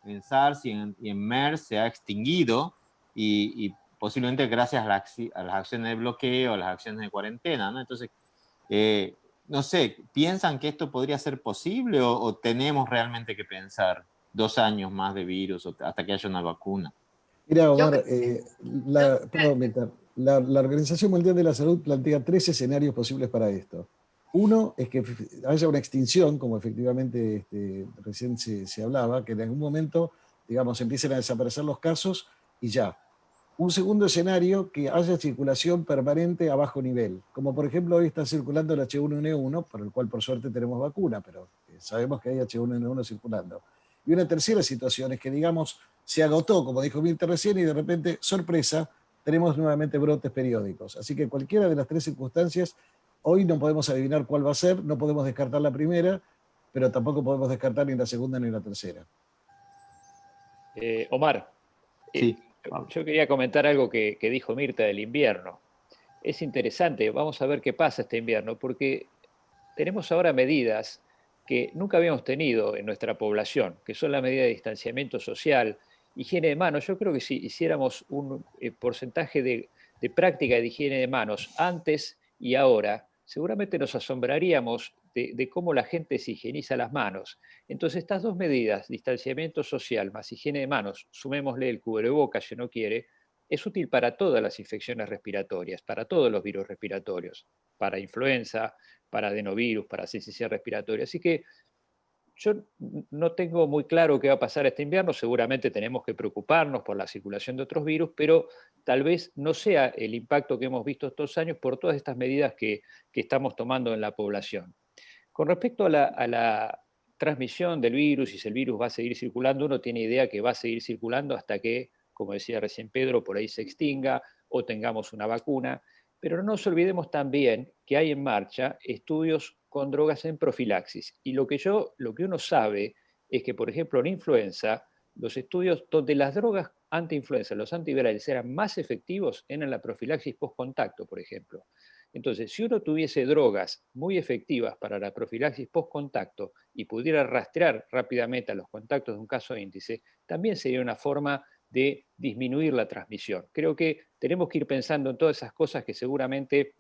en SARS y en MERS se ha extinguido y posiblemente gracias a las acciones de bloqueo, a las acciones de cuarentena, ¿no? Entonces, no sé, ¿piensan que esto podría ser posible o tenemos realmente que pensar 2 años más de virus hasta que haya una vacuna? Mira, Omar, la Organización Mundial de la Salud plantea 3 escenarios posibles para esto. Uno es que haya una extinción, como efectivamente recién se hablaba, que en algún momento, digamos, empiecen a desaparecer los casos y ya. Un segundo escenario, que haya circulación permanente a bajo nivel, como por ejemplo hoy está circulando el H1N1, para el cual por suerte tenemos vacuna, pero sabemos que hay H1N1 circulando. Y una tercera situación es que, digamos, se agotó, como dijo Mirta recién, y de repente, sorpresa, tenemos nuevamente brotes periódicos. Así que cualquiera de las 3 circunstancias, hoy no podemos adivinar cuál va a ser, no podemos descartar la primera, pero tampoco podemos descartar ni la segunda ni la tercera. Omar, sí. Yo quería comentar algo que dijo Mirta del invierno. Es interesante, vamos a ver qué pasa este invierno, porque tenemos ahora medidas que nunca habíamos tenido en nuestra población, que son la medida de distanciamiento social, higiene de manos. Yo creo que si hiciéramos un porcentaje de práctica de higiene de manos antes y ahora, seguramente nos asombraríamos de cómo la gente se higieniza las manos. Entonces, estas dos medidas, distanciamiento social más higiene de manos, sumémosle el cubrebocas si no quiere, es útil para todas las infecciones respiratorias, para todos los virus respiratorios, para influenza, para adenovirus, para sincicial respiratoria. Así que yo no tengo muy claro qué va a pasar este invierno, seguramente tenemos que preocuparnos por la circulación de otros virus, pero tal vez no sea el impacto que hemos visto estos años por todas estas medidas que estamos tomando en la población. Con respecto a la transmisión del virus y si el virus va a seguir circulando, uno tiene idea que va a seguir circulando hasta que, como decía recién Pedro, por ahí se extinga o tengamos una vacuna. Pero no nos olvidemos también que hay en marcha estudios con drogas en profilaxis. Y lo que uno sabe es que, por ejemplo, en influenza, los estudios donde las drogas antiinfluenza, los antivirales, eran más efectivos en la profilaxis post-contacto, por ejemplo. Entonces, si uno tuviese drogas muy efectivas para la profilaxis post-contacto y pudiera rastrear rápidamente a los contactos de un caso índice, también sería una forma de disminuir la transmisión. Creo que tenemos que ir pensando en todas esas cosas que seguramente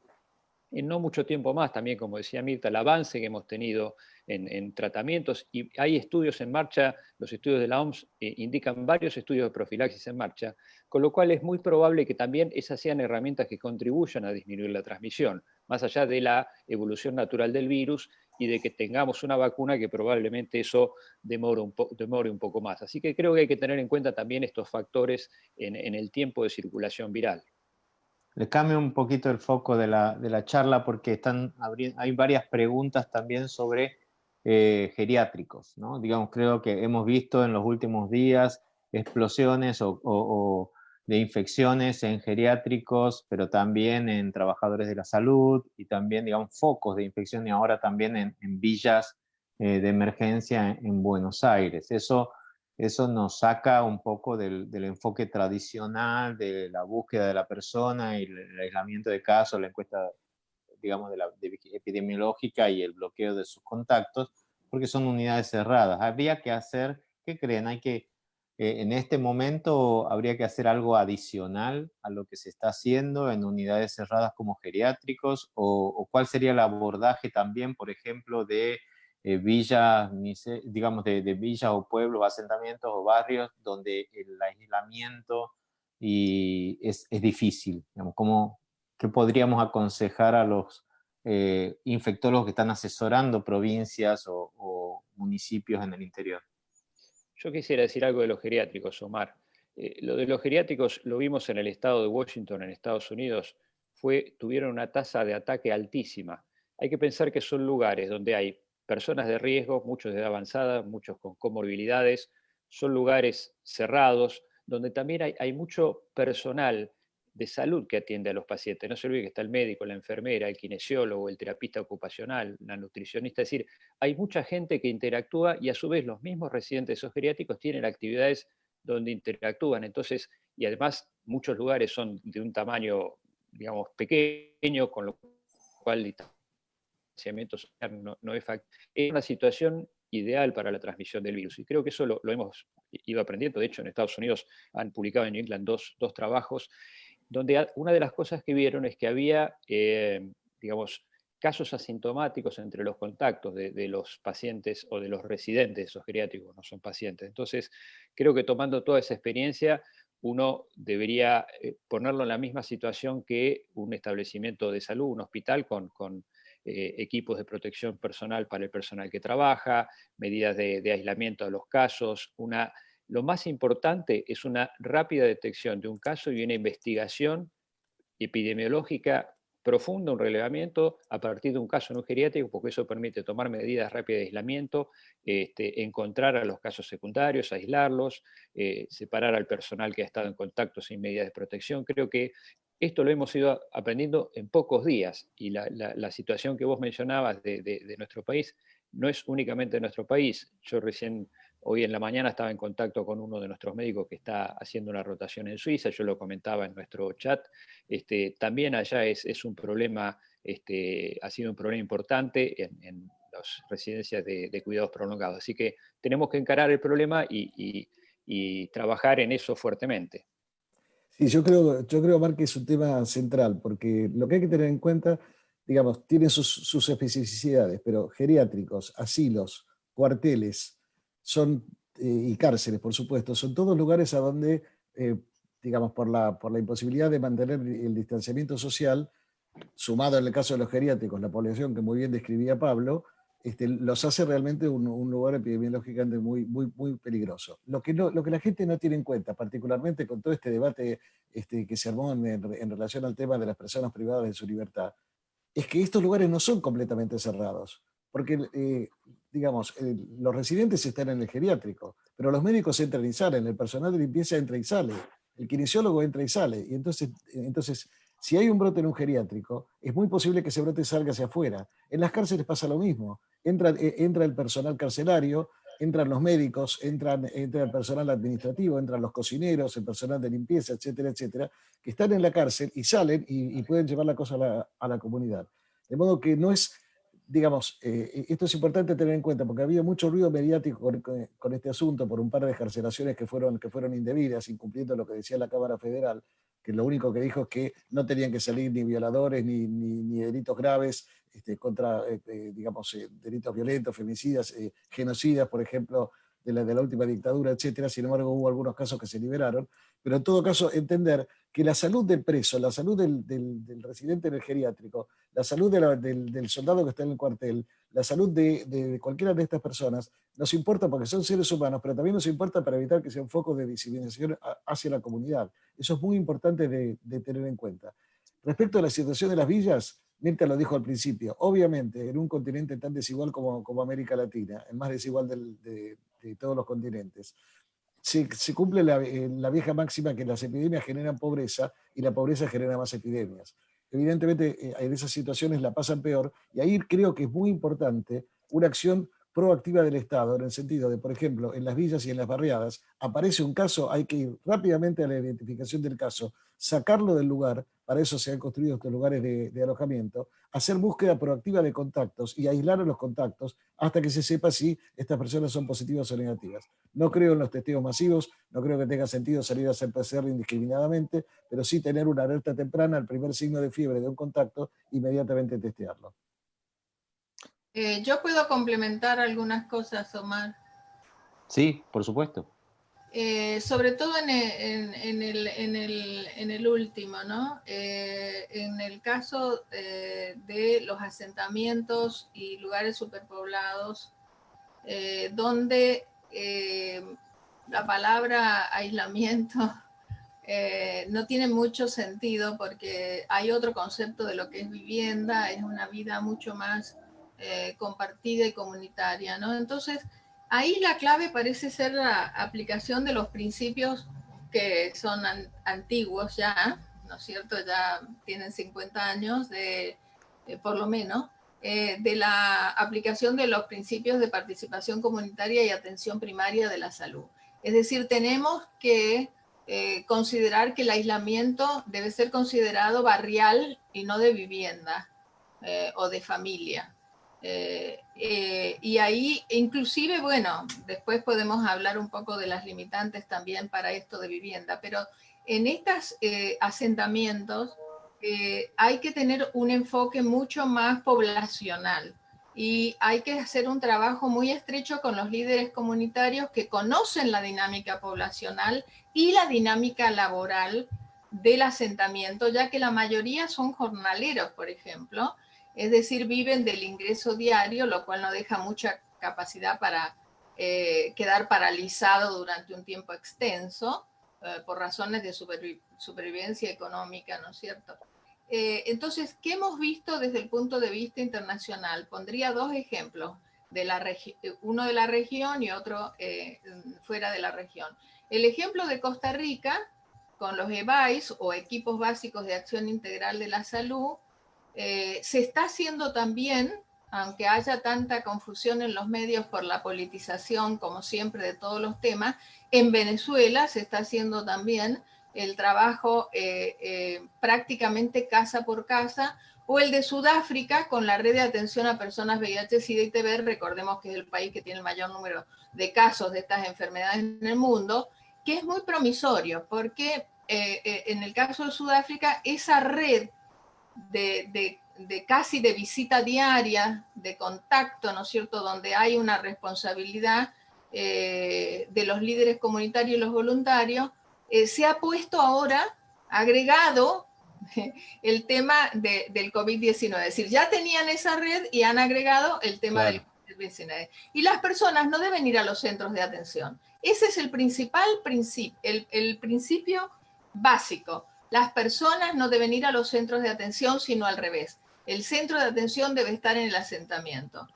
en no mucho tiempo más, también como decía Mirta, el avance que hemos tenido en tratamientos, y hay estudios en marcha, los estudios de la OMS indican varios estudios de profilaxis en marcha, con lo cual es muy probable que también esas sean herramientas que contribuyan a disminuir la transmisión, más allá de la evolución natural del virus y de que tengamos una vacuna que probablemente eso demore un poco más. Así que creo que hay que tener en cuenta también estos factores en el tiempo de circulación viral. Le cambio un poquito el foco de la charla porque hay varias preguntas también sobre geriátricos, ¿no? Digamos, creo que hemos visto en los últimos días explosiones de infecciones en geriátricos, pero también en trabajadores de la salud y también, digamos, focos de infección y ahora también en villas de emergencia en Buenos Aires. Eso nos saca un poco del enfoque tradicional de la búsqueda de la persona y el aislamiento de casos, la encuesta, digamos, epidemiológica y el bloqueo de sus contactos, porque son unidades cerradas. Habría que hacer, ¿qué creen? En este momento habría que hacer algo adicional a lo que se está haciendo en unidades cerradas como geriátricos, o cuál sería el abordaje también, por ejemplo, de villas, digamos, de villas o pueblos, asentamientos o barrios donde el aislamiento es difícil. Digamos, ¿qué podríamos aconsejar a los infectólogos que están asesorando provincias o municipios en el interior? Yo quisiera decir algo de los geriátricos, Omar. Lo de los geriátricos lo vimos en el estado de Washington, en Estados Unidos, tuvieron una tasa de ataque altísima. Hay que pensar que son lugares donde hay personas de riesgo, muchos de edad avanzada, muchos con comorbilidades, son lugares cerrados, donde también hay mucho personal de salud que atiende a los pacientes. No se olvide que está el médico, la enfermera, el kinesiólogo, el terapista ocupacional, la nutricionista. Es decir, hay mucha gente que interactúa y a su vez los mismos residentes de esos geriátricos tienen actividades donde interactúan. Entonces, y además muchos lugares son de un tamaño, digamos, pequeño, con lo cual el distanciamiento social no es factible. Es una situación ideal para la transmisión del virus. Y creo que eso lo hemos ido aprendiendo. De hecho, en Estados Unidos han publicado en New England dos trabajos donde una de las cosas que vieron es que había, digamos, casos asintomáticos entre los contactos de los pacientes o de los residentes de esos geriátricos, no son pacientes. Entonces, creo que tomando toda esa experiencia, uno debería ponerlo en la misma situación que un establecimiento de salud, un hospital con equipos de protección personal para el personal que trabaja, medidas de aislamiento de los casos, lo más importante es una rápida detección de un caso y una investigación epidemiológica profunda, un relevamiento a partir de un caso en un geriátrico, porque eso permite tomar medidas rápidas de aislamiento, encontrar a los casos secundarios, aislarlos, separar al personal que ha estado en contacto sin medidas de protección. Creo que esto lo hemos ido aprendiendo en pocos días y la situación que vos mencionabas de nuestro país no es únicamente de nuestro país. Yo recién hoy en la mañana estaba en contacto con uno de nuestros médicos que está haciendo una rotación en Suiza, yo lo comentaba en nuestro chat. También allá es un problema, ha sido un problema importante en las residencias de cuidados prolongados. Así que tenemos que encarar el problema y trabajar en eso fuertemente. Sí, yo creo, Marc, que es un tema central, porque lo que hay que tener en cuenta, digamos, tiene sus especificidades, pero geriátricos, asilos, cuarteles, y cárceles, por supuesto, son todos lugares a donde digamos, por la imposibilidad de mantener el distanciamiento social, sumado en el caso de los geriátricos, la población que muy bien describía Pablo, los hace realmente un lugar epidemiológicamente muy, muy, muy peligroso. Lo que la gente no tiene en cuenta, particularmente con todo este debate que se armó en relación al tema de las personas privadas de su libertad, es que estos lugares no son completamente cerrados, porque, digamos, los residentes están en el geriátrico, pero los médicos entran y salen, el personal de limpieza entra y sale, el kinesiólogo entra y sale, y entonces si hay un brote en un geriátrico, es muy posible que ese brote salga hacia afuera. En las cárceles pasa lo mismo, entra el personal carcelario, entran los médicos, entra el personal administrativo, entran los cocineros, el personal de limpieza, etcétera, etcétera, que están en la cárcel y salen y pueden llevar la cosa a la comunidad. De modo que no es, digamos, esto es importante tener en cuenta, porque había mucho ruido mediático con este asunto por un par de excarcelaciones que fueron indebidas, incumpliendo lo que decía la Cámara Federal, que lo único que dijo es que no tenían que salir ni violadores ni delitos graves contra, digamos, delitos violentos, femicidas, genocidas, por ejemplo, de la última dictadura, etcétera. Sin embargo, hubo algunos casos que se liberaron. Pero en todo caso, entender que la salud del preso, la salud del residente en el geriátrico, la salud del soldado que está en el cuartel, la salud de cualquiera de estas personas, nos importa porque son seres humanos, pero también nos importa para evitar que sea un foco de diseminación hacia la comunidad. Eso es muy importante de tener en cuenta. Respecto a la situación de las villas, Mirta lo dijo al principio, obviamente en un continente tan desigual como América Latina, el más desigual de todos los continentes, se cumple la vieja máxima que las epidemias generan pobreza y la pobreza genera más epidemias. Evidentemente, en esas situaciones la pasan peor y ahí creo que es muy importante una acción proactiva del Estado, en el sentido de, por ejemplo, en las villas y en las barriadas, aparece un caso, hay que ir rápidamente a la identificación del caso, sacarlo del lugar, para eso se han construido estos lugares de alojamiento, hacer búsqueda proactiva de contactos y aislar a los contactos hasta que se sepa si estas personas son positivas o negativas. No creo en los testeos masivos, no creo que tenga sentido salir a hacer PCR indiscriminadamente, pero sí tener una alerta temprana al primer signo de fiebre de un contacto, inmediatamente testearlo. Yo puedo complementar algunas cosas, Omar. Sí, por supuesto. Sobre todo en el último, ¿no? En el caso de los asentamientos y lugares superpoblados, donde la palabra aislamiento no tiene mucho sentido porque hay otro concepto de lo que es vivienda, es una vida mucho más compartida y comunitaria, ¿no? Entonces, ahí la clave parece ser la aplicación de los principios que son antiguos ya, ¿no es cierto? Ya tienen 50 años por lo menos, de la aplicación de los principios de participación comunitaria y atención primaria de la salud. Es decir, tenemos que considerar que el aislamiento debe ser considerado barrial y no de vivienda o de familia. Y ahí, inclusive, bueno, después podemos hablar un poco de las limitantes también para esto de vivienda, pero en estos asentamientos hay que tener un enfoque mucho más poblacional y hay que hacer un trabajo muy estrecho con los líderes comunitarios que conocen la dinámica poblacional y la dinámica laboral del asentamiento, ya que la mayoría son jornaleros, por ejemplo, es decir, viven del ingreso diario, lo cual no deja mucha capacidad para quedar paralizado durante un tiempo extenso, por razones de supervivencia económica, ¿no es cierto? Entonces, ¿qué hemos visto desde el punto de vista internacional? Pondría dos ejemplos, uno de la región y otro fuera de la región. El ejemplo de Costa Rica, con los EBAIS o equipos básicos de acción integral de la salud, se está haciendo también, aunque haya tanta confusión en los medios por la politización, como siempre, de todos los temas, en Venezuela se está haciendo también el trabajo prácticamente casa por casa, o el de Sudáfrica con la red de atención a personas VIH, SIDA y TB, recordemos que es el país que tiene el mayor número de casos de estas enfermedades en el mundo, que es muy promisorio, porque en el caso de Sudáfrica, esa red de casi de visita diaria, de contacto, ¿no es cierto?, donde hay una responsabilidad de los líderes comunitarios y los voluntarios, se ha puesto ahora agregado el tema del COVID-19. Es decir, ya tenían esa red y han agregado el tema del COVID-19. Y las personas no deben ir a los centros de atención. Ese es el principal principio, el principio básico. Las personas no deben ir a los centros de atención, sino al revés. El centro de atención debe estar en el asentamiento.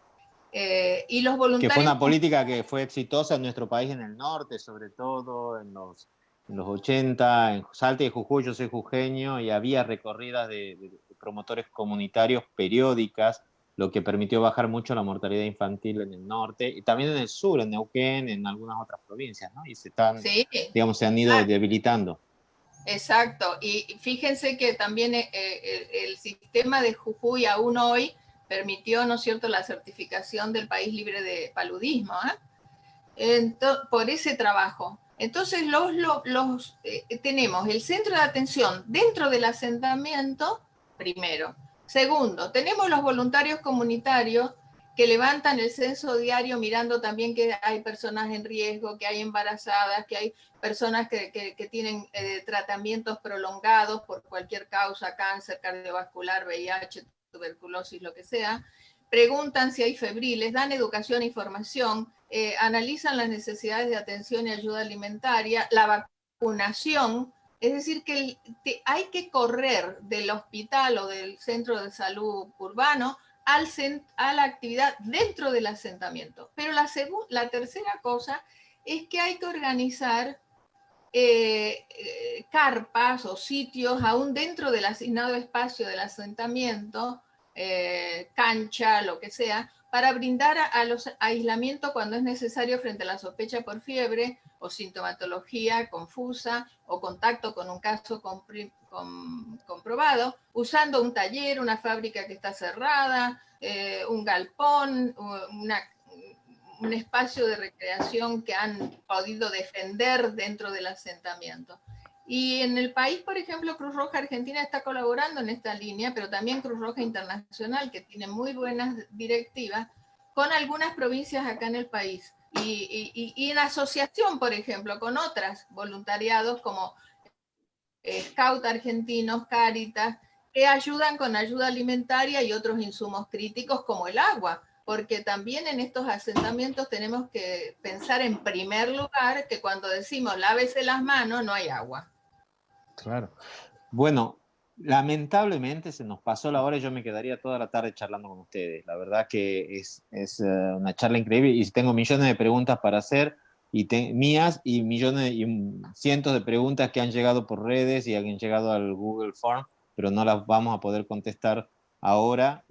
Y los voluntarios... Que fue una política que fue exitosa en nuestro país, en el norte, sobre todo en los 80, en Salta y Jujuy. Yo soy jujeño y había recorridas de promotores comunitarios periódicas, lo que permitió bajar mucho la mortalidad infantil en el norte y también en el sur, en Neuquén, en algunas otras provincias, ¿no? Y se están, sí, digamos, se han ido debilitando. Exacto, y fíjense que también el sistema de Jujuy aún hoy permitió, ¿no es cierto?, la certificación del país libre de paludismo, por ese trabajo. Entonces tenemos el centro de atención dentro del asentamiento, primero. Segundo, tenemos los voluntarios comunitarios que levantan el censo diario mirando también que hay personas en riesgo, que hay embarazadas, que hay personas que tienen tratamientos prolongados por cualquier causa, cáncer cardiovascular, VIH, tuberculosis, lo que sea. Preguntan si hay febriles, dan educación e información, analizan las necesidades de atención y ayuda alimentaria, la vacunación. Es decir, que hay que correr del hospital o del centro de salud urbano a la actividad dentro del asentamiento. Pero la tercera cosa es que hay que organizar carpas o sitios aún dentro del asignado espacio del asentamiento, cancha, lo que sea, para brindar a los aislamiento cuando es necesario frente a la sospecha por fiebre o sintomatología confusa o contacto con un caso comprobado, usando un taller, una fábrica que está cerrada, un galpón, un espacio de recreación que han podido defender dentro del asentamiento. Y en el país, por ejemplo, Cruz Roja Argentina está colaborando en esta línea, pero también Cruz Roja Internacional, que tiene muy buenas directivas, con algunas provincias acá en el país. Y en asociación, por ejemplo, con otras voluntariados como Scout Argentinos, Cáritas, que ayudan con ayuda alimentaria y otros insumos críticos como el agua, porque también en estos asentamientos tenemos que pensar en primer lugar que cuando decimos lávese las manos no hay agua. Claro. Bueno, lamentablemente se nos pasó la hora y yo me quedaría toda la tarde charlando con ustedes. La verdad que es una charla increíble y tengo millones de preguntas para hacer mías y millones y cientos de preguntas que han llegado por redes y han llegado al Google Form, pero no las vamos a poder contestar ahora,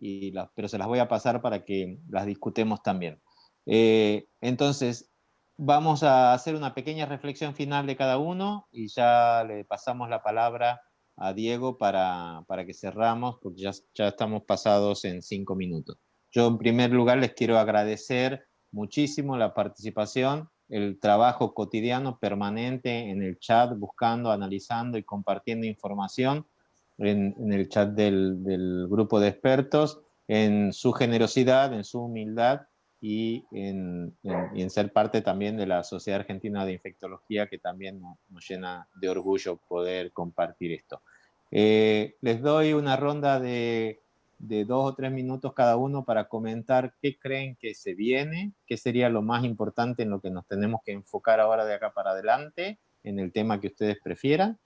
pero se las voy a pasar para que las discutemos también. Entonces, vamos a hacer una pequeña reflexión final de cada uno y ya le pasamos la palabra a Diego para que cerramos, porque ya estamos pasados en 5 minutos. Yo en primer lugar les quiero agradecer muchísimo la participación, el trabajo cotidiano permanente en el chat, buscando, analizando y compartiendo información en el chat del grupo de expertos, en su generosidad, en su humildad y en ser parte también de la Sociedad Argentina de Infectología, que también nos llena de orgullo poder compartir esto. Les doy una ronda de 2 o 3 minutos cada uno para comentar qué creen que se viene, qué sería lo más importante en lo que nos tenemos que enfocar ahora de acá para adelante, en el tema que ustedes prefieran,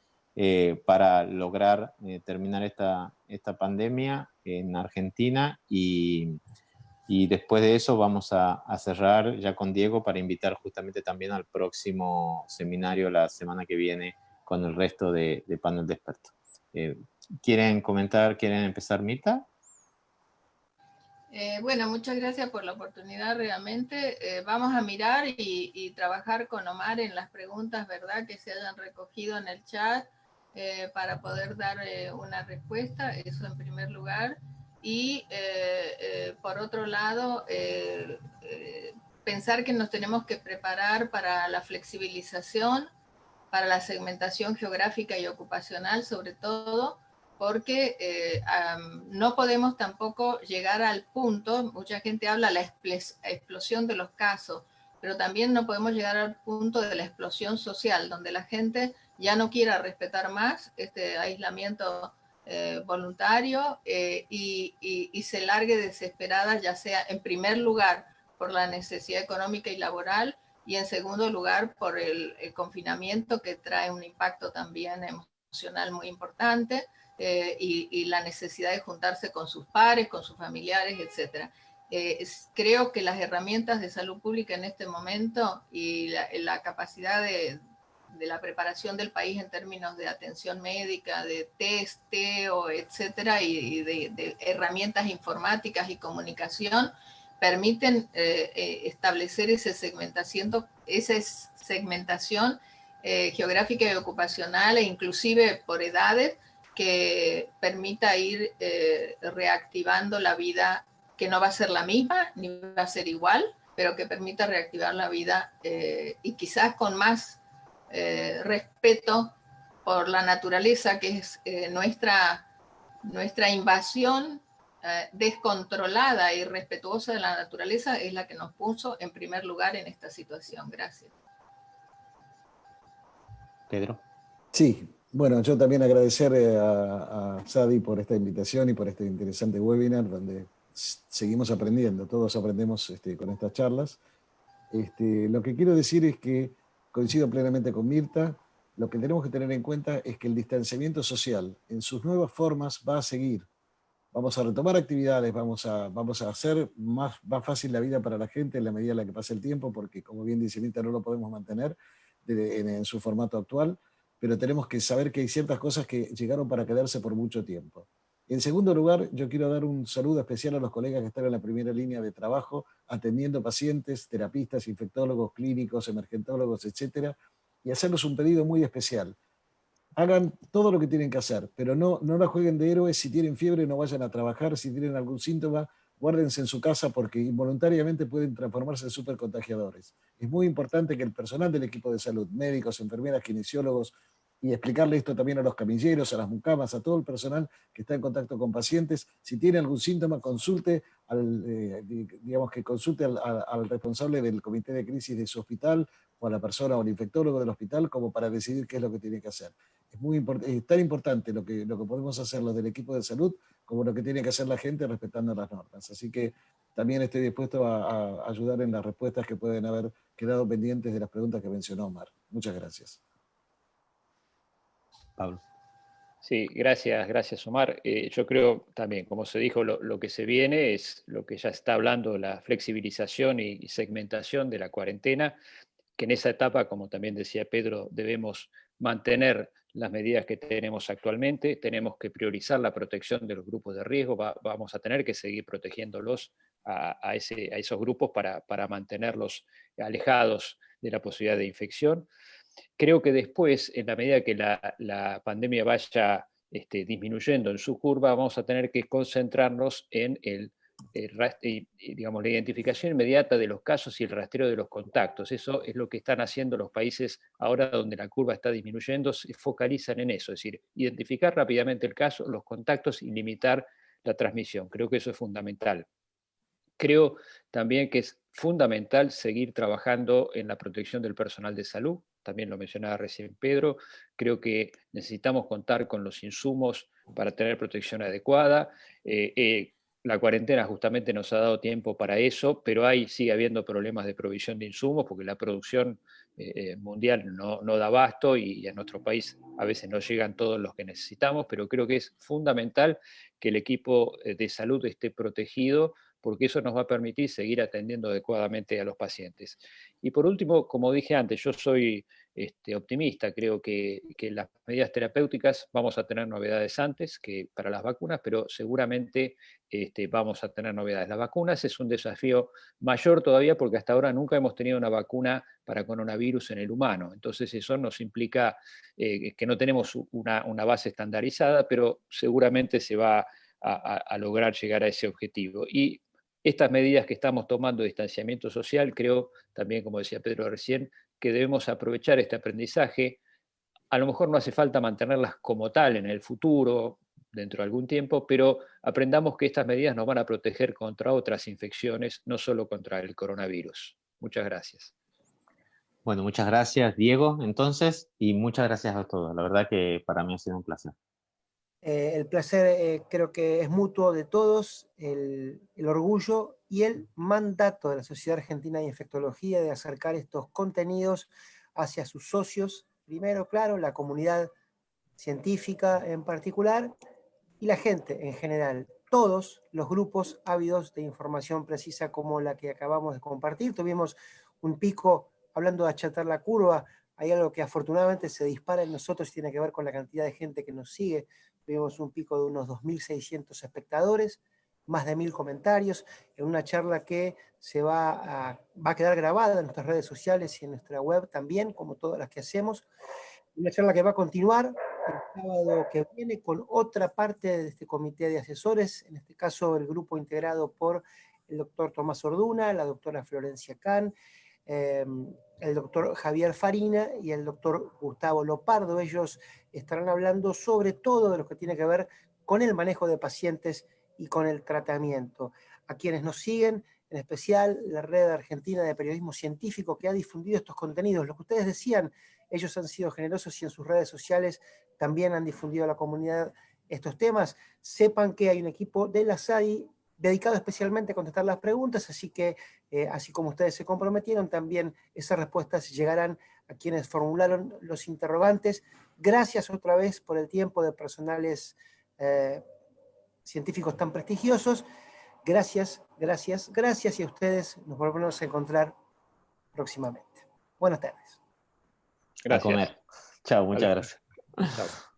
para lograr terminar esta pandemia en Argentina y después de eso vamos a cerrar ya con Diego para invitar justamente también al próximo seminario la semana que viene con el resto de panel de expertos. ¿Quieren comentar, quieren empezar, Mirta? Bueno, muchas gracias por la oportunidad realmente. Vamos a mirar y trabajar con Omar en las preguntas, ¿verdad?, que se hayan recogido en el chat para poder dar una respuesta, eso en primer lugar. Y por otro lado, pensar que nos tenemos que preparar para la flexibilización, para la segmentación geográfica y ocupacional sobre todo, porque no podemos tampoco llegar al punto, mucha gente habla de la explosión de los casos, pero también no podemos llegar al punto de la explosión social, donde la gente ya no quiera respetar más este aislamiento voluntario y se largue desesperada, ya sea en primer lugar por la necesidad económica y laboral, y en segundo lugar por el confinamiento, que trae un impacto también emocional muy importante, y la necesidad de juntarse con sus pares, con sus familiares, etc. Creo que las herramientas de salud pública en este momento y la capacidad de la preparación del país en términos de atención médica, de testeo, etcétera, y de herramientas informáticas y comunicación, permiten establecer esa segmentación geográfica y ocupacional, e inclusive por edades, que permita ir reactivando la vida, que no va a ser la misma, ni va a ser igual, pero que permita reactivar la vida y quizás con más respeto por la naturaleza, que es nuestra invasión descontrolada y respetuosa de la naturaleza, es la que nos puso en primer lugar en esta situación. Gracias. Pedro. Sí, bueno, yo también agradecer a Sadi por esta invitación y por este interesante webinar donde seguimos aprendiendo, todos aprendemos con estas charlas. Lo que quiero decir es que coincido plenamente con Mirta. Lo que tenemos que tener en cuenta es que el distanciamiento social en sus nuevas formas va a seguir. Vamos a retomar actividades, vamos a hacer más fácil la vida para la gente en la medida en la que pase el tiempo, porque como bien dice Mirta, no lo podemos mantener en su formato actual, pero tenemos que saber que hay ciertas cosas que llegaron para quedarse por mucho tiempo. En segundo lugar, yo quiero dar un saludo especial a los colegas que están en la primera línea de trabajo, atendiendo pacientes, terapistas, infectólogos, clínicos, emergentólogos, etcétera, y hacerles un pedido muy especial. Hagan todo lo que tienen que hacer, pero no la jueguen de héroes. Si tienen fiebre, no vayan a trabajar. Si tienen algún síntoma, guárdense en su casa, porque involuntariamente pueden transformarse en supercontagiadores. Es muy importante que el personal del equipo de salud, médicos, enfermeras, kinesiólogos, y explicarle esto también a los camilleros, a las mucamas, a todo el personal que está en contacto con pacientes. Si tiene algún síntoma, consulte al responsable del comité de crisis de su hospital, o a la persona o al infectólogo del hospital, como para decidir qué es lo que tiene que hacer. Es tan importante lo que podemos hacer los del equipo de salud como lo que tiene que hacer la gente respetando las normas. Así que también estoy dispuesto a ayudar en las respuestas que pueden haber quedado pendientes de las preguntas que mencionó Omar. Muchas gracias. Pablo. Sí, gracias Omar. Yo creo también, como se dijo, lo que se viene es lo que ya está hablando, la flexibilización y segmentación de la cuarentena, que en esa etapa, como también decía Pedro, debemos mantener las medidas que tenemos actualmente, tenemos que priorizar la protección de los grupos de riesgo, vamos a tener que seguir protegiéndolos a esos grupos para mantenerlos alejados de la posibilidad de infección. Creo que después, en la medida que la pandemia vaya disminuyendo en su curva, vamos a tener que concentrarnos en digamos, la identificación inmediata de los casos y el rastreo de los contactos. Eso es lo que están haciendo los países ahora donde la curva está disminuyendo, se focalizan en eso, es decir, identificar rápidamente el caso, los contactos y limitar la transmisión. Creo que eso es fundamental. Creo también que es fundamental seguir trabajando en la protección del personal de salud, también lo mencionaba recién Pedro. Creo que necesitamos contar con los insumos para tener protección adecuada. La cuarentena justamente nos ha dado tiempo para eso, pero sigue habiendo problemas de provisión de insumos porque la producción mundial no da abasto y a nuestro país a veces no llegan todos los que necesitamos, pero creo que es fundamental que el equipo de salud esté protegido, porque eso nos va a permitir seguir atendiendo adecuadamente a los pacientes. Y por último, como dije antes, yo soy optimista, creo que las medidas terapéuticas vamos a tener novedades antes que para las vacunas, pero seguramente vamos a tener novedades. Las vacunas es un desafío mayor todavía porque hasta ahora nunca hemos tenido una vacuna para coronavirus en el humano, entonces eso nos implica que no tenemos una base estandarizada, pero seguramente se va a lograr llegar a ese objetivo. Y estas medidas que estamos tomando de distanciamiento social, creo también, como decía Pedro recién, que debemos aprovechar este aprendizaje. A lo mejor no hace falta mantenerlas como tal en el futuro, dentro de algún tiempo, pero aprendamos que estas medidas nos van a proteger contra otras infecciones, no solo contra el coronavirus. Muchas gracias. Bueno, muchas gracias, Diego, entonces, y muchas gracias a todos. La verdad que para mí ha sido un placer. El placer creo que es mutuo de todos, el orgullo y el mandato de la Sociedad Argentina de Infectología de acercar estos contenidos hacia sus socios, primero, claro, la comunidad científica en particular, y la gente en general, todos los grupos ávidos de información precisa como la que acabamos de compartir. Tuvimos un pico, hablando de achatar la curva, hay algo que afortunadamente se dispara en nosotros y tiene que ver con la cantidad de gente que nos sigue. Tuvimos un pico de unos 2.600 espectadores, más de 1.000 comentarios, en una charla que va a quedar grabada en nuestras redes sociales y en nuestra web también, como todas las que hacemos. Una charla que va a continuar el sábado que viene con otra parte de este comité de asesores, en este caso el grupo integrado por el doctor Tomás Orduna, la doctora Florencia Kahn, el doctor Javier Farina y el doctor Gustavo Lopardo. Ellos estarán hablando sobre todo de lo que tiene que ver con el manejo de pacientes y con el tratamiento. A quienes nos siguen, en especial la Red Argentina de Periodismo Científico, que ha difundido estos contenidos, lo que ustedes decían, ellos han sido generosos y en sus redes sociales también han difundido a la comunidad estos temas. Sepan que hay un equipo de la SADI dedicado especialmente a contestar las preguntas, así que, así como ustedes se comprometieron, también esas respuestas llegarán a quienes formularon los interrogantes. Gracias otra vez por el tiempo de personales científicos tan prestigiosos. Gracias, gracias, gracias, y a ustedes nos volvemos a encontrar próximamente. Buenas tardes. Gracias. A comer. Chao, muchas gracias. Chao.